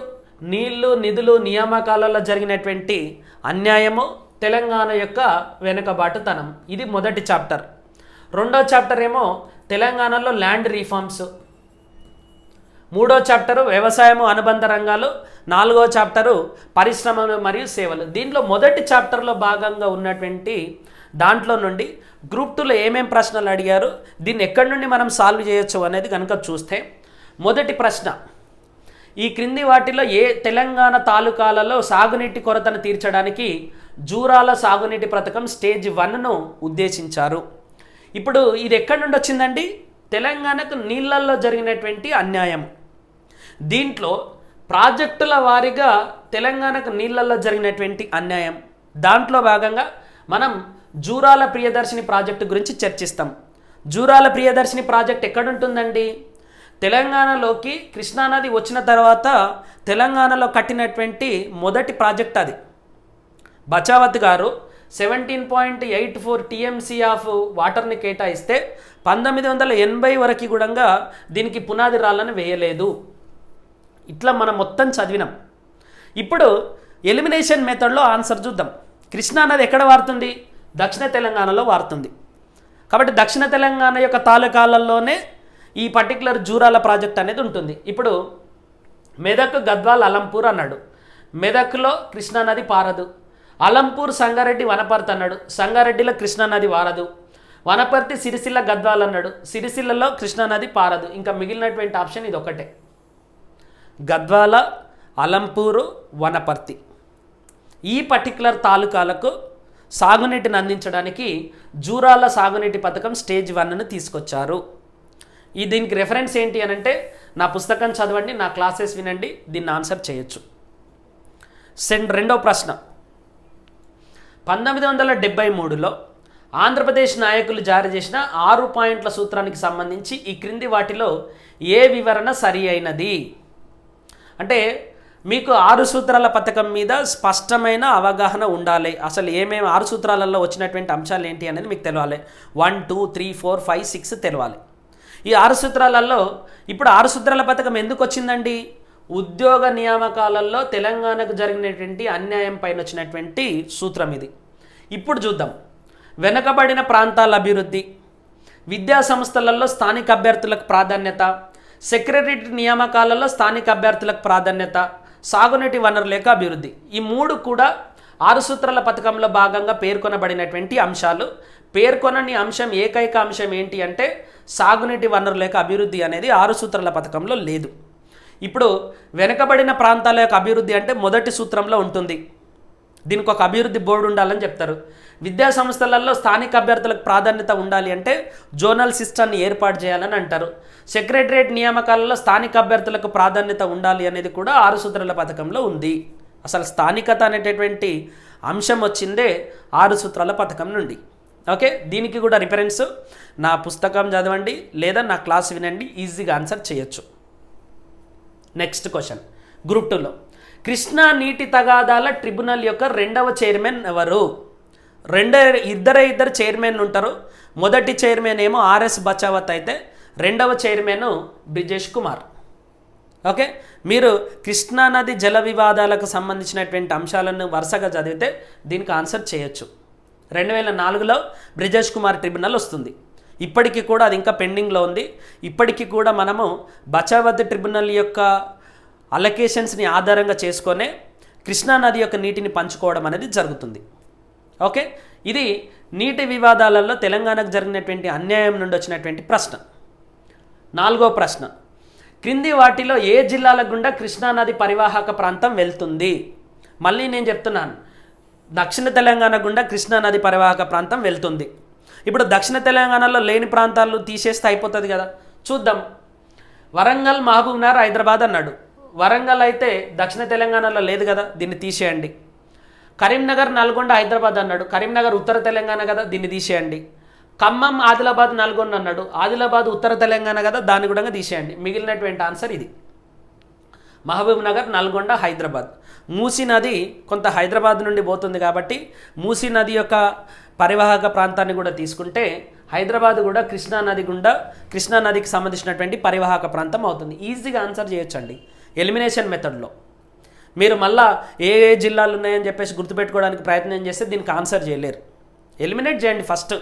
నీళ్లు, నిధులు, నియామకాలలో జరిగినటువంటి అన్యాయము, తెలంగాణ యొక్క వెనుకబాటుతనం. ఇది మొదటి చాప్టర్. రెండో చాప్టర్ ఏమో తెలంగాణలో ల్యాండ్ రీఫార్మ్స్. మూడో చాప్టరు వ్యవసాయము, అనుబంధ రంగాలు. నాలుగో చాప్టరు పరిశ్రమలు మరియు సేవలు. దీంట్లో మొదటి చాప్టర్లో భాగంగా ఉన్నటువంటి దాంట్లో నుండి గ్రూప్ 2లో ఏమేం ప్రశ్నలు అడిగారు, దీన్ని ఎక్కడి నుండి మనం సాల్వ్ చేయొచ్చు అనేది కనుక చూస్తే, మొదటి ప్రశ్న, ఈ క్రింది వాటిలో ఏ తెలంగాణ తాలూకాలలో సాగునీటి కొరతను తీర్చడానికి జూరాల సాగునీటి పథకం స్టేజ్ 1ను ఉద్దేశించారు? ఇప్పుడు ఇది ఎక్కడి నుండి వచ్చిందండి? తెలంగాణకు నీళ్ళల్లో జరిగినటువంటి అన్యాయం. దీంట్లో ప్రాజెక్టుల వారీగా తెలంగాణకు నీళ్ళల్లో జరిగినటువంటి అన్యాయం, దాంట్లో భాగంగా మనం జూరాల ప్రియదర్శిని ప్రాజెక్టు గురించి చర్చిస్తాం. జూరాల ప్రియదర్శిని ప్రాజెక్ట్ ఎక్కడుంటుందండి? తెలంగాణలోకి కృష్ణానది వచ్చిన తర్వాత తెలంగాణలో కట్టినటువంటి మొదటి ప్రాజెక్ట్ అది. బచావత్ గారు 17.84 టీఎంసీ ఆఫ్ వాటర్ని కేటాయిస్తే 1980 వరకు కూడా దీనికి పునాది రాళ్ళని వేయలేదు. ఇట్లా మనం మొత్తం చదివినాం. ఇప్పుడు ఎలిమినేషన్ మెథడ్లో ఆన్సర్ చూద్దాం. కృష్ణానది ఎక్కడ వారుతుంది? దక్షిణ తెలంగాణలో వారుతుంది. కాబట్టి దక్షిణ తెలంగాణ యొక్క తాలూకాలలోనే ఈ పర్టికులర్ జూరాల ప్రాజెక్ట్ అనేది ఉంటుంది. ఇప్పుడు మెదక్, గద్వాల్, అలంపూర్ అన్నాడు. మెదక్లో కృష్ణానది పారదు. అలంపూర్, సంగారెడ్డి, వనపర్తి అన్నాడు. సంగారెడ్డిలో కృష్ణానది వారదు. వనపర్తి, సిరిసిల్ల, గద్వాల్ అన్నాడు. సిరిసిల్లలో కృష్ణానది పారదు. ఇంకా మిగిలినటువంటి ఆప్షన్ ఇది ఒకటే, గద్వాల, అలంపూరు, వనపర్తి. ఈ పర్టికులర్ తాలూకాలకు సాగునీటిని అందించడానికి జూరాల సాగునీటి పథకం స్టేజ్ 1ను తీసుకొచ్చారు. దీనికి రెఫరెన్స్ ఏంటి అని అంటే, నా పుస్తకం చదవండి, నా క్లాసెస్ వినండి, దీన్ని ఆన్సర్ చేయొచ్చు. రెండో ప్రశ్న, 1973లో ఆంధ్రప్రదేశ్ నాయకులు జారీ చేసిన 6 పాయింట్ల సూత్రానికి సంబంధించి ఈ క్రింది వాటిలో ఏ వివరణ సరి అయినది? అంటే మీకు 6 సూత్రాల పథకం మీద స్పష్టమైన అవగాహన ఉండాలి. అసలు ఏమేమి 6 సూత్రాలలో వచ్చినటువంటి అంశాలు ఏంటి అనేది మీకు తెలవాలి. 1, 2, 3, 4, 5, 6 తెలవాలి. ఈ 6 సూత్రాలలో ఇప్పుడు 6 సూత్రాల పథకం ఎందుకు వచ్చిందండి? ఉద్యోగ నియామకాలలో తెలంగాణకు జరిగినటువంటి అన్యాయం పైన వచ్చినటువంటి సూత్రం ఇది. ఇప్పుడు చూద్దాం. వెనుకబడిన ప్రాంతాల అభివృద్ధి, విద్యా సంస్థలలో స్థానిక అభ్యర్థులకు ప్రాధాన్యత, సెక్రటరీ నియామకాలలో స్థానిక అభ్యర్థులకు ప్రాధాన్యత, సాగునీటి వనరుల యొక్క అభివృద్ధి. ఈ 3 కూడా 6 సూత్రాల పథకంలో భాగంగా పేర్కొనబడినటువంటి అంశాలు. పేర్కొనని అంశం, ఏకైక అంశం ఏంటి అంటే సాగునీటి వనరుల యొక్క అభివృద్ధి అనేది 6 సూత్రాల పథకంలో లేదు. ఇప్పుడు వెనుకబడిన ప్రాంతాల యొక్క అభివృద్ధి అంటే మొదటి సూత్రంలో ఉంటుంది. దీనికి ఒక అభివృద్ధి బోర్డు ఉండాలని చెప్తారు. విద్యా సంస్థలలో స్థానిక అభ్యర్థులకు ప్రాధాన్యత ఉండాలి అంటే జోనల్ సిస్టమ్ని ఏర్పాటు చేయాలని అంటారు. సెక్రటరియట్ నియామకాలలో స్థానిక అభ్యర్థులకు ప్రాధాన్యత ఉండాలి అనేది కూడా 6 సూత్రాల పథకంలో ఉంది. అసలు స్థానికత అనేటటువంటి అంశం వచ్చిందే 6 సూత్రాల పథకం నుండి. ఓకే, దీనికి కూడా రిఫరెన్స్ నా పుస్తకం చదవండి లేదా నా క్లాస్ వినండి, ఈజీగా ఆన్సర్ చేయొచ్చు. నెక్స్ట్ క్వశ్చన్ గ్రూప్ 2లో కృష్ణా నీటి తగాదాల ట్రిబ్యునల్ యొక్క రెండవ చైర్మన్ ఎవరు? ఇద్దరు చైర్మన్ ఉంటారు. మొదటి చైర్మన్ ఏమో ఆర్ఎస్ బచావత్ అయితే రెండవ చైర్మన్ బ్రిజేష్ కుమార్. ఓకే, మీరు కృష్ణానది జల వివాదాలకు సంబంధించినటువంటి అంశాలను వరుసగా చదివితే దీనికి ఆన్సర్ చేయొచ్చు. 2004లో బ్రిజేష్ కుమార్ ట్రిబ్యునల్ వస్తుంది. ఇప్పటికీ కూడా అది ఇంకా పెండింగ్లో ఉంది. ఇప్పటికీ కూడా మనము బచావత్ ట్రిబ్యునల్ యొక్క అలొకేషన్స్ని ఆధారంగా చేసుకొనే కృష్ణానది యొక్క నీటిని పంచుకోవడం అనేది జరుగుతుంది. ఓకే, ఇది నీటి వివాదాలలో తెలంగాణకు జరిగినటువంటి అన్యాయం నుండి వచ్చినటువంటి ప్రశ్న. 4వ ప్రశ్న, క్రింది వాటిలో ఏ జిల్లాల గుండా కృష్ణానది పరివాహక ప్రాంతం వెళ్తుంది? మళ్ళీ నేను చెప్తున్నాను, దక్షిణ తెలంగాణ గుండా కృష్ణానది పరివాహక ప్రాంతం వెళ్తుంది. ఇప్పుడు దక్షిణ తెలంగాణలో లేని ప్రాంతాలు తీసేస్తే అయిపోతుంది కదా. చూద్దాం. వరంగల్, మహబూబ్నగర్, హైదరాబాద్ అన్నాడు. వరంగల్ అయితే దక్షిణ తెలంగాణలో లేదు కదా, దీన్ని తీసేయండి. కరీంనగర్, నల్గొండ, హైదరాబాద్ అన్నాడు. కరీంనగర్ ఉత్తర తెలంగాణ కదా, దీన్ని తీసేయండి. ఖమ్మం, ఆదిలాబాద్, నల్గొండ అన్నాడు. ఆదిలాబాద్ ఉత్తర తెలంగాణ కదా, దాన్ని కూడా తీసేయండి. మిగిలినటువంటి ఆన్సర్ ఇది, మహబూబ్నగర్, నల్గొండ, హైదరాబాద్. మూసీ నది కొంత హైదరాబాద్ నుండి పోతుంది కాబట్టి మూసీ నది యొక్క పరివాహక ప్రాంతాన్ని కూడా తీసుకుంటే హైదరాబాద్ కూడా కృష్ణానదికి సంబంధించినటువంటి పరివాహక ప్రాంతం అవుతుంది. ఈజీగా ఆన్సర్ చేయొచ్చండి ఎలిమినేషన్ మెథడ్లో. మీరు మళ్ళా ఏ జిల్లాలు ఉన్నాయని చెప్పేసి గుర్తుపెట్టుకోవడానికి ప్రయత్నం చేస్తే దీనికి ఆన్సర్ చేయలేరు. ఎలిమినేట్ చేయండి ఫస్ట్.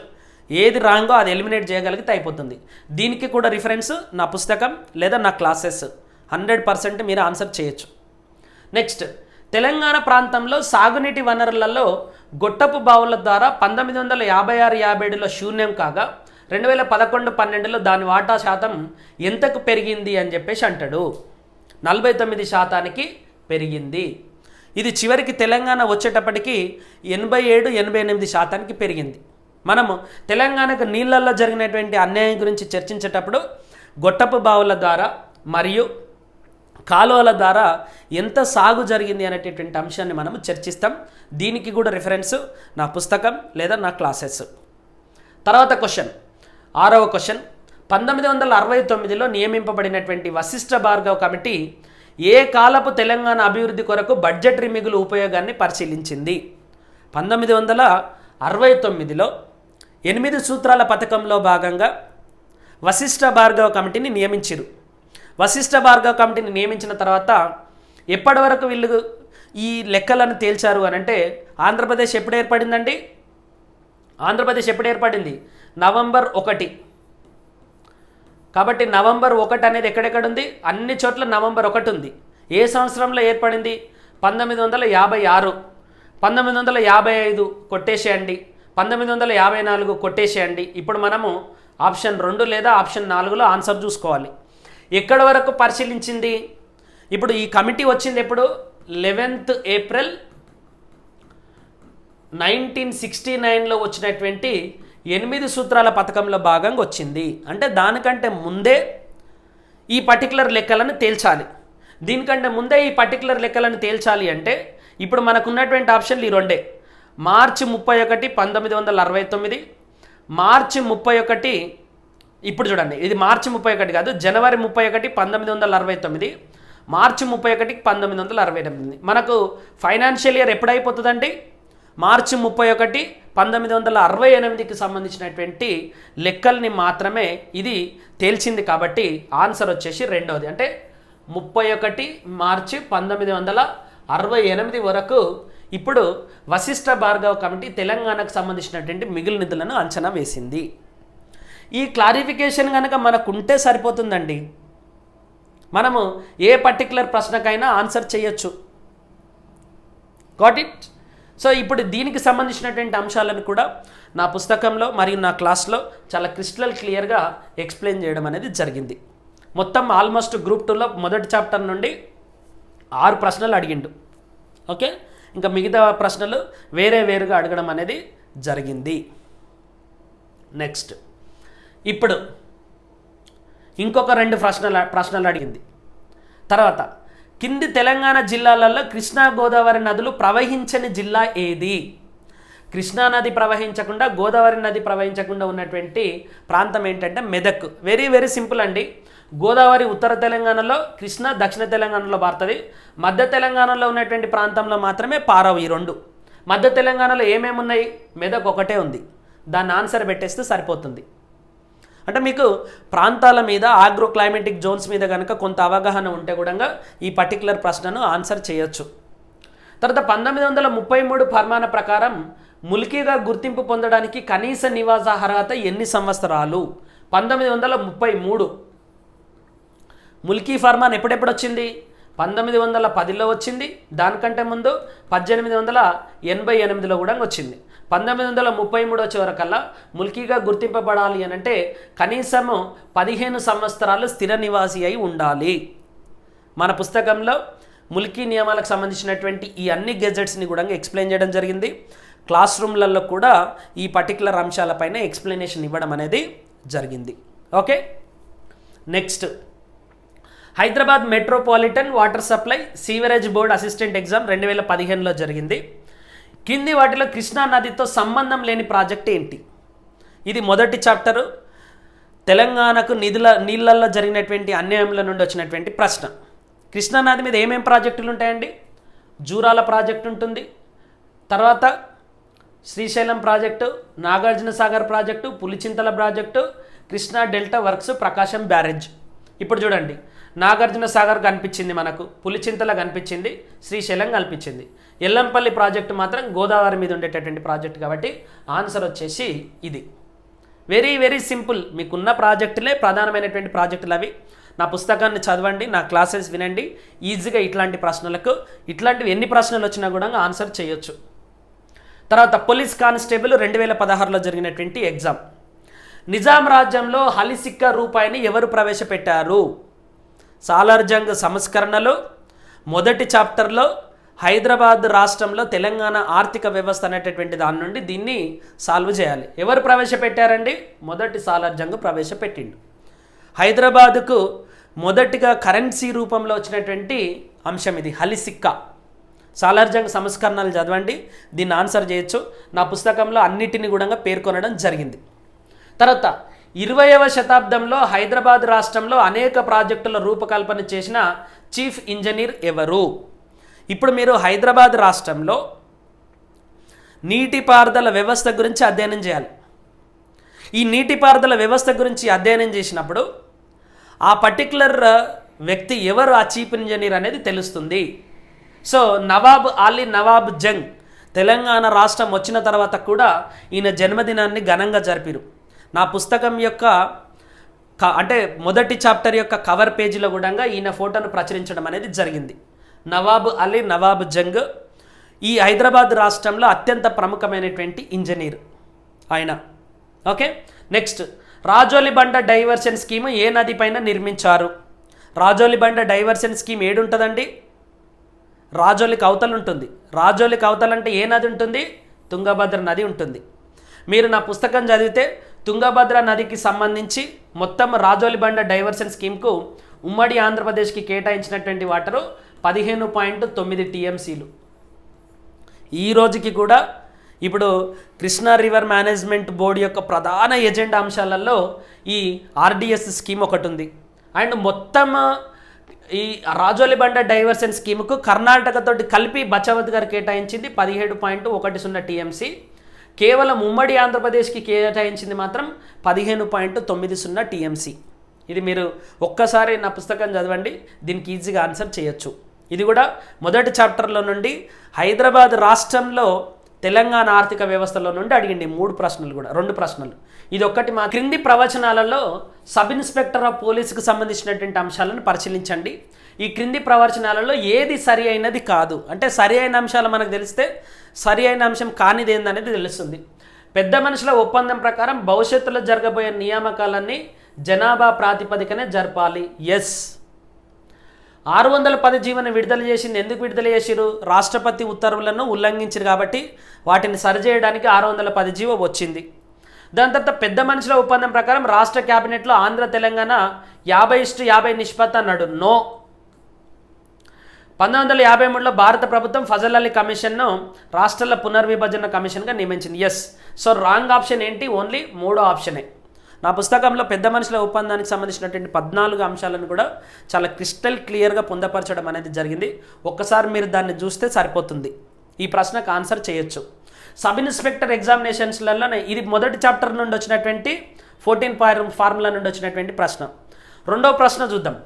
ఏది రాంగో అది ఎలిమినేట్ చేయగలిగితే అయిపోతుంది. దీనికి కూడా రిఫరెన్స్ నా పుస్తకం లేదా నా క్లాసెస్. 100% మీరు ఆన్సర్ చేయొచ్చు. నెక్స్ట్, తెలంగాణ ప్రాంతంలో సాగునీటి వనరులలో గొట్టపు బావుల ద్వారా 1956-57లో శూన్యం కాగా 2011-12లో దాని వాటా శాతం ఎంతకు పెరిగింది అని చెప్పేసి అంటాడు. 49% పెరిగింది. ఇది చివరికి తెలంగాణ వచ్చేటప్పటికి 87-88% పెరిగింది. మనము తెలంగాణకు నీళ్ళల్లో జరిగినటువంటి అన్యాయం గురించి చర్చించేటప్పుడు గొట్టపు బావుల ద్వారా మరియు కాలువల ద్వారా ఎంత సాగు జరిగింది అనేటటువంటి అంశాన్ని మనము చర్చిస్తాం. దీనికి కూడా రిఫరెన్స్ నా పుస్తకం లేదా నా క్లాసెస్. తర్వాత క్వశ్చన్, 6వ క్వశ్చన్, 1969లో నియమింపబడినటువంటి వశిష్ఠ భార్గవ్ కమిటీ ఏ కాలపు తెలంగాణ అభివృద్ధి కొరకు బడ్జెటరీ మిగులు ఉపయోగాన్ని పరిశీలించింది? 1969లో 8 సూత్రాల పథకంలో భాగంగా వశిష్ఠ భార్గవ్ కమిటీని నియమించారు. వశిష్ఠ భార్గవ్ కమిటీని నియమించిన తర్వాత ఎప్పటి వరకు వీళ్ళు ఈ లెక్కలను తేల్చారు అని అంటే ఆంధ్రప్రదేశ్ ఎప్పుడు ఏర్పడిందండి? ఆంధ్రప్రదేశ్ ఎప్పుడు ఏర్పడింది? నవంబర్ 1. కాబట్టి నవంబర్ 1 అనేది ఎక్కడెక్కడ ఉంది? అన్ని చోట్ల నవంబర్ 1 ఉంది. ఏ సంవత్సరంలో ఏర్పడింది? 1956. 1955 కొట్టేసేయండి, 1954 కొట్టేసేయండి. ఇప్పుడు మనము ఆప్షన్ 2 లేదా ఆప్షన్ 4లో ఆన్సర్ చూసుకోవాలి. ఎక్కడి వరకు పరిశీలించింది? ఇప్పుడు ఈ కమిటీ వచ్చింది ఎప్పుడు? 11th ఏప్రిల్ 1969లో వచ్చినటువంటి 8 సూత్రాల పథకంలో భాగంగా వచ్చింది. అంటే దానికంటే ముందే ఈ పర్టికులర్ లెక్కలను తేల్చాలి. దీనికంటే ముందే ఈ పర్టికులర్ లెక్కలను తేల్చాలి అంటే ఇప్పుడు మనకున్నటువంటి ఆప్షన్లు ఈ రెండే. మార్చి 31, 1969, మార్చి 31. ఇప్పుడు చూడండి, ఇది మార్చి 31 కాదు, జనవరి 31, 1969, మార్చి 31, 1968. మనకు ఫైనాన్షియల్ ఇయర్ ఎప్పుడైపోతుందండి? మార్చి 31, 1968కి సంబంధించినటువంటి లెక్కల్ని మాత్రమే ఇది తేల్చింది. కాబట్టి ఆన్సర్ వచ్చేసి 2వది. అంటే 31 మార్చి 1968 వరకు ఇప్పుడు వశిష్ఠ భార్గవ్ కమిటీ తెలంగాణకు సంబంధించినటువంటి మిగులు నిధులను అంచనా వేసింది. ఈ క్లారిఫికేషన్ కనుక మనకు ఉంటే సరిపోతుందండి. మనము ఏ పర్టికులర్ ప్రశ్నకైనా ఆన్సర్ చేయొచ్చు. Got it? సో ఇప్పుడు దీనికి సంబంధించినటువంటి అంశాలను కూడా నా పుస్తకంలో మరియు నా క్లాస్లో చాలా క్రిస్టల్ క్లియర్గా ఎక్స్ప్లెయిన్ చేయడం అనేది జరిగింది. మొత్తం ఆల్మోస్ట్ గ్రూప్ 2లో మొదటి చాప్టర్ నుండి 6 ప్రశ్నలు అడిగిండు. ఓకే, ఇంకా మిగతా ప్రశ్నలు వేరుగా అడగడం అనేది జరిగింది. నెక్స్ట్ ఇప్పుడు ఇంకొక 2 ప్రశ్నలు అడిగింది. తర్వాత కింది తెలంగాణ జిల్లాలలో కృష్ణా గోదావరి నదులు ప్రవహించని జిల్లా ఏది? కృష్ణా నది ప్రవహించకుండా గోదావరి నది ప్రవహించకుండా ఉన్నటువంటి ప్రాంతం ఏంటంటే మెదక్. వెరీ సింపుల్ అండి. గోదావరి ఉత్తర తెలంగాణలో, కృష్ణ దక్షిణ తెలంగాణలో పారుతుంది. మధ్య తెలంగాణలో ఉన్నటువంటి ప్రాంతంలో మాత్రమే పారవు ఈ 2. మధ్య తెలంగాణలో ఏమేమి ఉన్నాయి? మెదక్ ఒకటే ఉంది. దాన్ని ఆన్సర్ పెట్టేస్తే సరిపోతుంది. అంటే మీకు ప్రాంతాల మీద, ఆగ్రో క్లైమేటిక్ జోన్స్ మీద కనుక కొంత అవగాహన ఉంటే కూడా ఈ పర్టికులర్ ప్రశ్నను ఆన్సర్ చేయొచ్చు. తర్వాత 1933 ఫర్మాన ప్రకారం ముల్కీగా గుర్తింపు పొందడానికి కనీస నివాస అర్హత ఎన్ని సంవత్సరాలు? 1933 ముల్కీ ఫర్మాన్ ఎప్పుడెప్పుడు వచ్చింది? 1910లో వచ్చింది. దానికంటే ముందు 1888లో కూడా వచ్చింది. 1933 వచ్చే వరకల్లా ముల్కీగా గుర్తింపబడాలి అని అంటే కనీసము 15 సంవత్సరాలు స్థిర నివాసి అయి ఉండాలి. మన పుస్తకంలో ముల్కీ నియమాలకు సంబంధించినటువంటి ఈ అన్ని గెజెట్స్ని కూడా ఎక్స్ప్లెయిన్ చేయడం జరిగింది. క్లాస్ రూమ్లలో కూడా ఈ పర్టికులర్ అంశాలపైన ఎక్స్ప్లెనేషన్ ఇవ్వడం అనేది జరిగింది. Okay, next Hyderabad metropolitan water supply sewerage board assistant exam 2015లో జరిగింది. కింది వాటిలో కృష్ణా నదితో సంబంధం లేని ప్రాజెక్ట్ ఏంటి? ఇది మొదటి చాప్టరు. తెలంగాణకు నీళ్ళల్లో జరిగినటువంటి అన్యాయంల నుండి వచ్చినటువంటి ప్రశ్న. కృష్ణా నది మీద ఏమేం ప్రాజెక్టులు ఉంటాయండి? జూరాల ప్రాజెక్టు ఉంటుంది, తర్వాత Srisailam project, Nagarjuna Sagar project, Pulichintala project, Krishna delta works, Prakasam barrage. ఇప్పుడు చూడండి, నాగార్జున సాగర్ కనిపించింది మనకు, పులిచింతల కనిపించింది, శ్రీశైలం కనిపించింది. ఎల్లంపల్లి ప్రాజెక్టు మాత్రం గోదావరి మీద ఉండేటటువంటి ప్రాజెక్టు కాబట్టి ఆన్సర్ వచ్చేసి ఇది. Very simple. మీకున్న ప్రాజెక్టులే ప్రధానమైనటువంటి ప్రాజెక్టులు అవి. నా పుస్తకాన్ని చదవండి, నా క్లాసెస్ వినండి. ఈజీగా ఇట్లాంటి ప్రశ్నలకు, ఇట్లాంటివి ఎన్ని ప్రశ్నలు వచ్చినా కూడా ఆన్సర్ చేయొచ్చు. తర్వాత పోలీస్ కానిస్టేబుల్ 2016లో జరిగినటువంటి ఎగ్జామ్. నిజాం రాజ్యంలో హలిసిక్క రూపాయిని ఎవరు ప్రవేశపెట్టారు? సాలార్జంగ్ సంస్కరణలో మొదటి చాప్టర్లో హైదరాబాద్ రాష్ట్రంలో తెలంగాణ ఆర్థిక వ్యవస్థ అనేటటువంటి దాని నుండి దీన్ని సాల్వ్ చేయాలి. ఎవరు ప్రవేశపెట్టారండి? మొదటి సాలార్జంగ్ ప్రవేశపెట్టిండు. హైదరాబాదుకు మొదటిగా కరెన్సీ రూపంలో వచ్చినటువంటి అంశం ఇది, హలిసిక్క. సాలార్జంగ్ సంస్కరణలు చదవండి, దీన్ని ఆన్సర్ చేయొచ్చు. నా పుస్తకంలో అన్నిటిని కూడా పేర్కొనడం జరిగింది. తర్వాత 20వ శతాబ్దంలో హైదరాబాద్ రాష్ట్రంలో అనేక ప్రాజెక్టుల రూపకల్పన చేసిన చీఫ్ ఇంజనీర్ ఎవరు? ఇప్పుడు మీరు హైదరాబాద్ రాష్ట్రంలో నీటిపారుదల వ్యవస్థ గురించి అధ్యయనం చేయాలి. ఈ నీటిపారుదల వ్యవస్థ గురించి అధ్యయనం చేసినప్పుడు ఆ పర్టికులర్ వ్యక్తి ఎవరు, ఆ చీఫ్ ఇంజనీర్ అనేది తెలుస్తుంది. సో నవాబ్ అలీ నవాబ్ జంగ్ తెలంగాణ రాష్ట్రం వచ్చిన తర్వాత కూడా ఈయన జన్మదినాన్ని ఘనంగా జరిపారు. నా పుస్తకం యొక్క అంటే మొదటి చాప్టర్ యొక్క కవర్ పేజీలో కూడా ఈయన ఫోటోను ప్రచురించడం అనేది జరిగింది. నవాబ్ అలీ నవాబ్ జంగ్ ఈ హైదరాబాద్ రాష్ట్రంలో అత్యంత ప్రముఖమైనటువంటి ఇంజనీర్ ఆయన. ఓకే, నెక్స్ట్ రాజోలి బండ డైవర్షన్ స్కీమ్ ఏ నది పైన నిర్మించారు? రాజోలి బండ డైవర్షన్ స్కీమ్ ఏడుంటుందండి? రాజోలి కవతలు ఉంటుంది. రాజోలి కవతలు అంటే ఏ నది ఉంటుంది? తుంగభద్ర నది ఉంటుంది. మీరు నా పుస్తకం చదివితే తుంగభద్ర నదికి సంబంధించి మొత్తం రాజోలి బండ డైవర్షన్ స్కీమ్కు ఉమ్మడి ఆంధ్రప్రదేశ్కి కేటాయించినటువంటి వాటరు 15.9 టీఎంసీలు. ఈ రోజుకి కూడా ఇప్పుడు కృష్ణా రివర్ మేనేజ్మెంట్ బోర్డు యొక్క ప్రధాన ఎజెండా అంశాలలో ఈ ఆర్డిఎస్ స్కీమ్ ఒకటి ఉంది. అండ్ మొత్తం ఈ రాజోలి బండ డైవర్షన్ స్కీమ్కు కర్ణాటకతోటి కలిపి బచావత్ గారు కేటాయించింది 17.10 టీఎంసీ. కేవలం ఉమ్మడి ఆంధ్రప్రదేశ్కి కేటాయించింది మాత్రం 15.90 టీఎంసీ. ఇది మీరు ఒక్కసారి నా పుస్తకం చదవండి, దీనికి ఈజీగా ఆన్సర్ చేయొచ్చు. ఇది కూడా మొదటి చాప్టర్లో నుండి హైదరాబాద్ రాష్ట్రంలో తెలంగాణ ఆర్థిక వ్యవస్థలో నుండి అడిగింది 3 ప్రశ్నలు కూడా 2 ప్రశ్నలు. ఇది ఒక్కటి మా క్రింది ప్రవచనాలలో సబ్ ఇన్స్పెక్టర్ ఆఫ్ పోలీసుకు సంబంధించినటువంటి అంశాలను పరిశీలించండి. ఈ క్రింది ప్రవచనాలలో ఏది సరి అయినది కాదు, అంటే సరి అయిన అంశాలు మనకు తెలిస్తే సరి అయిన అంశం కానిది ఏందనేది తెలుస్తుంది. పెద్ద మనుషుల ఒప్పందం ప్రకారం భవిష్యత్తులో జరగబోయే నియామకాలన్నీ జనాభా ప్రాతిపదికనే జరపాలి. ఎస్. 610 జీవోని విడుదల చేసింది. ఎందుకు విడుదల చేసిరు? రాష్ట్రపతి ఉత్తర్వులను ఉల్లంఘించారు కాబట్టి వాటిని సరిచేయడానికి 610 జీవో వచ్చింది. దాని తర్వాత పెద్ద మనుషుల ఒప్పందం ప్రకారం రాష్ట్ర క్యాబినెట్లో ఆంధ్ర తెలంగాణ 50:50 నిష్పత్తి అన్నాడు. నో. 1953లో భారత ప్రభుత్వం ఫజల్ అలీ కమిషన్ను రాష్ట్రాల పునర్విభజన కమిషన్గా నియమించింది. ఎస్. సో రాంగ్ ఆప్షన్ ఏంటి? ఓన్లీ 3వ ఆప్షనే. నా పుస్తకంలో పెద్ద మనుషుల ఒప్పందానికి సంబంధించినటువంటి 14 అంశాలను కూడా చాలా క్రిస్టల్ క్లియర్గా పొందపరచడం అనేది జరిగింది. ఒక్కసారి మీరు దాన్ని చూస్తే సరిపోతుంది, ఈ ప్రశ్నకు ఆన్సర్ చేయొచ్చు. సబ్ ఇన్స్పెక్టర్ ఎగ్జామినేషన్స్లలోనే ఇది మొదటి చాప్టర్ నుండి వచ్చినటువంటి 14 ఫార్ములా నుండి వచ్చినటువంటి ప్రశ్న. రెండవ ప్రశ్న చూద్దాం.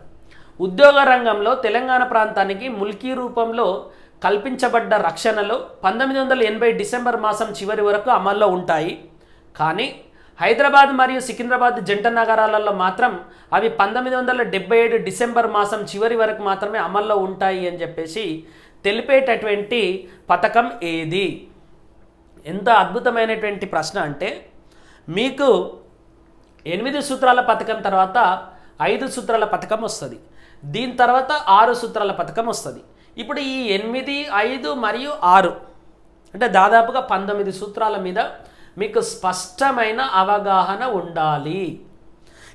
ఉద్యోగ రంగంలో తెలంగాణ ప్రాంతానికి ముల్కీ రూపంలో కల్పించబడ్డ రక్షణలు 1980 డిసెంబర్ మాసం చివరి వరకు అమల్లో ఉంటాయి. కానీ హైదరాబాద్ మరియు సికింద్రాబాద్ జంట నగరాలలో మాత్రం అవి 1977 డిసెంబర్ మాసం చివరి వరకు మాత్రమే అమల్లో ఉంటాయి అని చెప్పేసి తెలిపేటటువంటి పథకం ఏది? ఎంత అద్భుతమైనటువంటి ప్రశ్న అంటే, మీకు 8 సూత్రాల పథకం తర్వాత 5 సూత్రాల పథకం వస్తుంది. దీని తర్వాత 6 సూత్రాల పథకం వస్తుంది. ఇప్పుడు ఈ 8, 5 మరియు 6 అంటే దాదాపుగా 19 సూత్రాల మీద మీకు స్పష్టమైన అవగాహన ఉండాలి.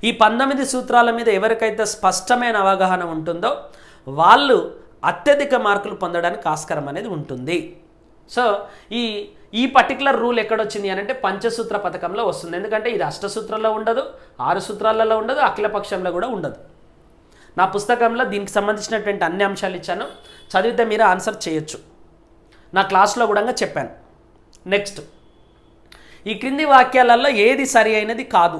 ఈ 19 సూత్రాల మీద ఎవరికైతే స్పష్టమైన అవగాహన ఉంటుందో వాళ్ళు అత్యధిక మార్కులు పొందడానికి ఆస్కారం అనేది ఉంటుంది. సో ఈ పర్టికులర్ రూల్ ఎక్కడొచ్చింది అని అంటే పంచసూత్ర పథకంలో వస్తుంది. ఎందుకంటే ఇది అష్టసూత్రాల్లో ఉండదు, 6 సూత్రాలలో ఉండదు, అఖిలపక్షంలో కూడా ఉండదు. నా పుస్తకంలో దీనికి సంబంధించినటువంటి అన్ని అంశాలు ఇచ్చాను, చదివితే మీరు ఆన్సర్ చేయొచ్చు. నా క్లాస్లో కూడా చెప్పాను. నెక్స్ట్, ఈ క్రింది వాక్యాలలో ఏది సరి అయినది కాదు?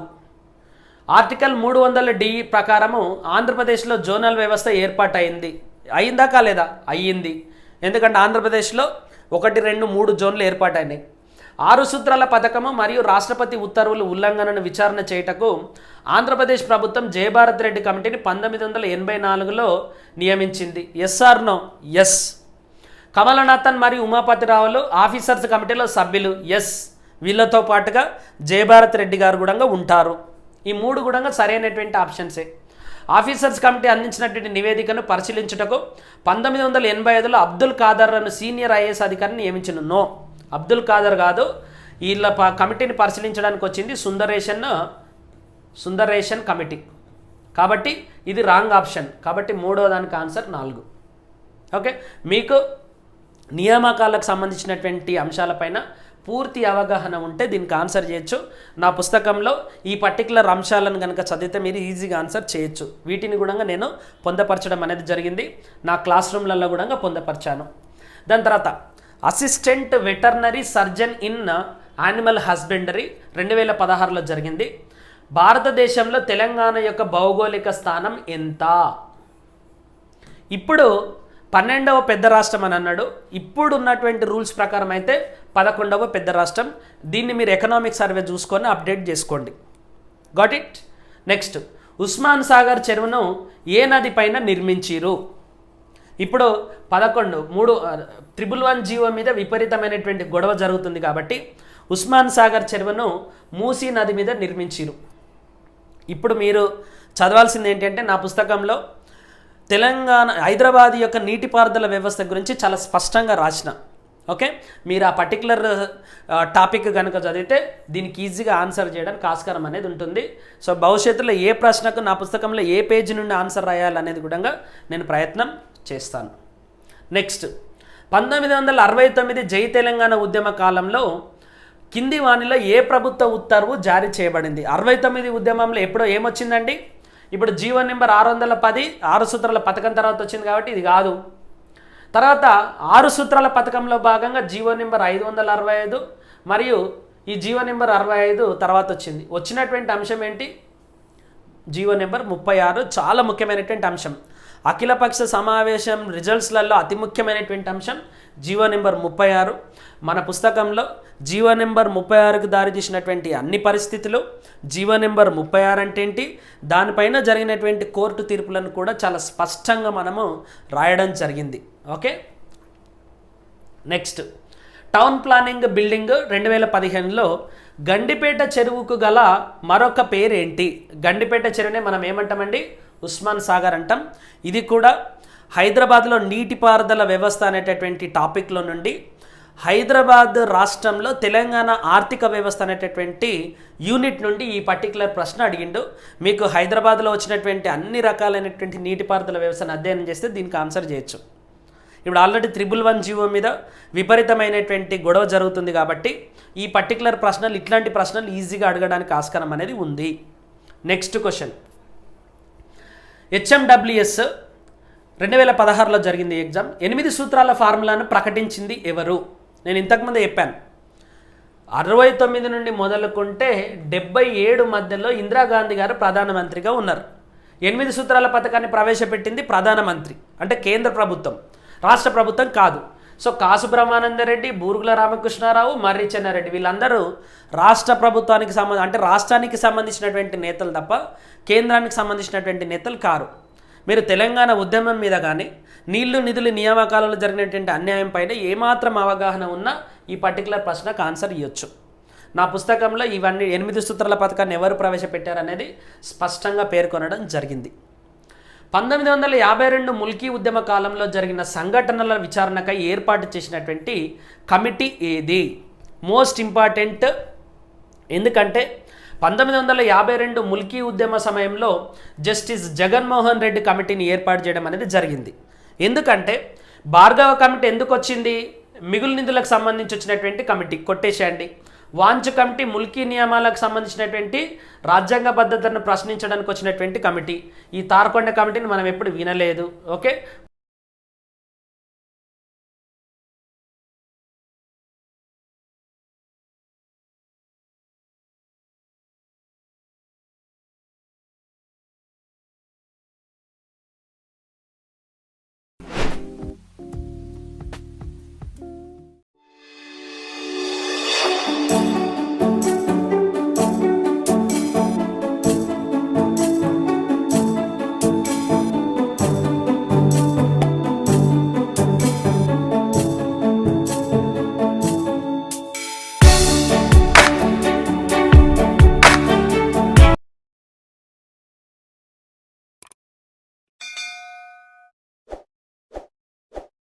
ఆర్టికల్ 300D ప్రకారము ఆంధ్రప్రదేశ్లో జోనల్ వ్యవస్థ ఏర్పాటైంది. అయిందా కాలేదా? అయ్యింది. ఎందుకంటే ఆంధ్రప్రదేశ్లో 1, 2, 3 జోన్లు ఏర్పాటైనాయి. 6 సూత్రాల పథకము మరియు రాష్ట్రపతి ఉత్తర్వులు ఉల్లంఘనను విచారణ చేయుటకు ఆంధ్రప్రదేశ్ ప్రభుత్వం జయభారత్ రెడ్డి కమిటీని 1984లో నియమించింది. Yes or no? Yes. Kamalanathan మరియు ఉమాపతిరావులు ఆఫీసర్స్ కమిటీలో సభ్యులు. ఎస్. వీళ్ళతో పాటుగా జయభారత్ రెడ్డి గారు కూడా ఉంటారు. ఈ 3 కూడా సరైనటువంటి ఆప్షన్సే. ఆఫీసర్స్ కమిటీ అందించినటువంటి నివేదికను పరిశీలించుటకు 1985లో అబ్దుల్ ఖాదర్ అను సీనియర్ ఐఏఎస్ అధికారిని నియమించిన. నో, అబ్దుల్ ఖాదర్ కాదు. వీళ్ళ కమిటీని పరిశీలించడానికి వచ్చింది సుందరేషన్ కమిటీ. కాబట్టి ఇది రాంగ్ ఆప్షన్. కాబట్టి 3వ దానికి ఆన్సర్ 4. ఓకే, మీకు నియామకాలకు సంబంధించినటువంటి అంశాలపైన పూర్తి అవగాహన ఉంటే దీనికి ఆన్సర్ చేయొచ్చు. నా పుస్తకంలో ఈ పర్టికులర్ అంశాలను కనుక చదివితే మీరు ఈజీగా ఆన్సర్ చేయొచ్చు. వీటిని కూడా నేను పొందపరచడం అనేది జరిగింది. నా క్లాస్ రూమ్లలో కూడా పొందపరిచాను. దాని తర్వాత assistant veterinary surgeon in animal husbandry 2016లో జరిగింది. భారతదేశంలో తెలంగాణ యొక్క భౌగోళిక స్థానం ఎంత? ఇప్పుడు 12వ పెద్ద రాష్ట్రం అని అన్నాడు. ఇప్పుడు ఉన్నటువంటి రూల్స్ ప్రకారం అయితే 11వ పెద్ద రాష్ట్రం. దీన్ని మీరు ఎకనామిక్ సర్వే చూసుకొని అప్డేట్ చేసుకోండి. Got it? Next, Osman Sagar చెరువును ఏ నది పైన నిర్మించిరు? ఇప్పుడు 11 జీవో మీద విపరీతమైనటువంటి గొడవ జరుగుతుంది కాబట్టి ఉస్మాన్ సాగర్ చెరువును మూసీ నది మీద నిర్మించిరు. ఇప్పుడు మీరు చదవాల్సింది ఏంటంటే, నా పుస్తకంలో తెలంగాణ హైదరాబాద్ యొక్క నీటిపారుదల వ్యవస్థ గురించి చాలా స్పష్టంగా రాసిన. ఓకే, మీరు ఆ పర్టికులర్ టాపిక్ కనుక చదివితే దీనికి ఈజీగా ఆన్సర్ చేయడానికి ఆస్కారం అనేది ఉంటుంది. సో భవిష్యత్తులో ఏ ప్రశ్నకు నా పుస్తకంలో ఏ పేజీ నుండి ఆన్సర్ రాయాలనేది కూడా నేను ప్రయత్నం చేస్తాను. నెక్స్ట్, 1969 జై తెలంగాణ ఉద్యమ కాలంలో కింది వానిలో ఏ ప్రభుత్వ ఉత్తర్వు జారీ చేయబడింది? 69 ఉద్యమంలో ఎప్పుడో ఏమొచ్చిందండి? ఇప్పుడు జీవో నెంబర్ 610 6 సూత్రాల పథకం తర్వాత వచ్చింది కాబట్టి ఇది కాదు. తర్వాత 6 సూత్రాల పథకంలో భాగంగా జీవో నెంబర్ 565 మరియు ఈ జీవో నెంబర్ 65 తర్వాత వచ్చింది. వచ్చినటువంటి అంశం ఏంటి? జీవో నెంబర్ 36 చాలా ముఖ్యమైనటువంటి అంశం. అఖిలపక్ష సమావేశం రిజల్ట్స్లలో అతి ముఖ్యమైనటువంటి అంశం జీవో నెంబర్ 36. మన పుస్తకంలో జీవో నెంబర్ 36కు దారితీసినటువంటి అన్ని పరిస్థితులు, జీవో నెంబర్ 36 అంటే ఏంటి, దానిపైన జరిగినటువంటి కోర్టు తీర్పులను కూడా చాలా స్పష్టంగా మనము రాయడం జరిగింది. Okay, next town planning building 2015లో గండిపేట చెరువుకు గల మరొక పేరేంటి? గండిపేట చెరువునే మనం ఏమంటామండి, ఉస్మాన్ సాగర్ అంటాం. ఇది కూడా హైదరాబాద్లో నీటిపారుదల వ్యవస్థ అనేటటువంటి టాపిక్లో నుండి హైదరాబాద్ రాష్ట్రంలో తెలంగాణ ఆర్థిక వ్యవస్థ అనేటటువంటి యూనిట్ నుండి ఈ పర్టికులర్ ప్రశ్న అడిగిండు. మీకు హైదరాబాద్లో వచ్చినటువంటి అన్ని రకాలైనటువంటి నీటిపారుదల వ్యవస్థను అధ్యయనం చేస్తే దీనికి ఆన్సర్ చేయొచ్చు. ఇప్పుడు ఆల్రెడీ 111 జీవో మీద విపరీతమైనటువంటి గొడవ జరుగుతుంది కాబట్టి ఈ పర్టికులర్ ప్రశ్నలు, ఇట్లాంటి ప్రశ్నలు ఈజీగా అడగడానికి ఆస్కారం అనేది ఉంది. నెక్స్ట్ క్వశ్చన్, హెచ్ఎండబ్ల్యూఎస్ 2016లో జరిగింది ఎగ్జామ్. 8 సూత్రాల ఫార్ములాను ప్రకటించింది ఎవరు? నేను ఇంతకుముందే చెప్పాను, 69 నుండి మొదలుకుంటే 77 మధ్యలో ఇందిరాగాంధీ గారు ప్రధానమంత్రిగా ఉన్నారు. 8 సూత్రాల పథకాన్ని ప్రవేశపెట్టింది ప్రధానమంత్రి, అంటే కేంద్ర ప్రభుత్వం, రాష్ట్ర ప్రభుత్వం కాదు. సో కాసు బ్రహ్మానందరెడ్డి, బూరుగుల రామకృష్ణారావు, మర్రి చెన్నారెడ్డి వీళ్ళందరూ రాష్ట్ర ప్రభుత్వానికి అంటే రాష్ట్రానికి సంబంధించినటువంటి నేతలు తప్ప కేంద్రానికి సంబంధించినటువంటి నేతలు కారు. మీరు తెలంగాణ ఉద్యమం మీద కానీ, నీళ్లు నిధులు నియామకాలలో జరిగినటువంటి అన్యాయం పైన ఏమాత్రం అవగాహన ఉన్నా ఈ పర్టికులర్ ప్రశ్నకు ఆన్సర్ ఇవ్వచ్చు. నా పుస్తకంలో ఇవన్నీ 8 సూత్రాల పథకాన్ని ఎవరు ప్రవేశపెట్టారనేది స్పష్టంగా పేర్కొనడం జరిగింది. 1952 ముల్కీ ఉద్యమ కాలంలో జరిగిన సంఘటనల విచారణకై ఏర్పాటు చేసినటువంటి కమిటీ ఏది? మోస్ట్ ఇంపార్టెంట్, ఎందుకంటే 1952 ముల్కీ ఉద్యమ సమయంలో జస్టిస్ జగన్మోహన్ రెడ్డి కమిటీని ఏర్పాటు చేయడం అనేది జరిగింది. ఎందుకంటే భార్గవ కమిటీ ఎందుకు వచ్చింది? మిగులు నిధులకు సంబంధించి వచ్చినటువంటి కమిటీ, కొట్టేసేయండి. వాంచ్ కమిటీ ముల్కీ నియమాలకు సంబంధించినటువంటి రాజ్యాంగ పద్ధతులను ప్రశ్నించడానికి వచ్చినటువంటి కమిటీ. ఈ తార్కొండ కమిటీని మనం ఎప్పుడు వినలేదు. ఓకే,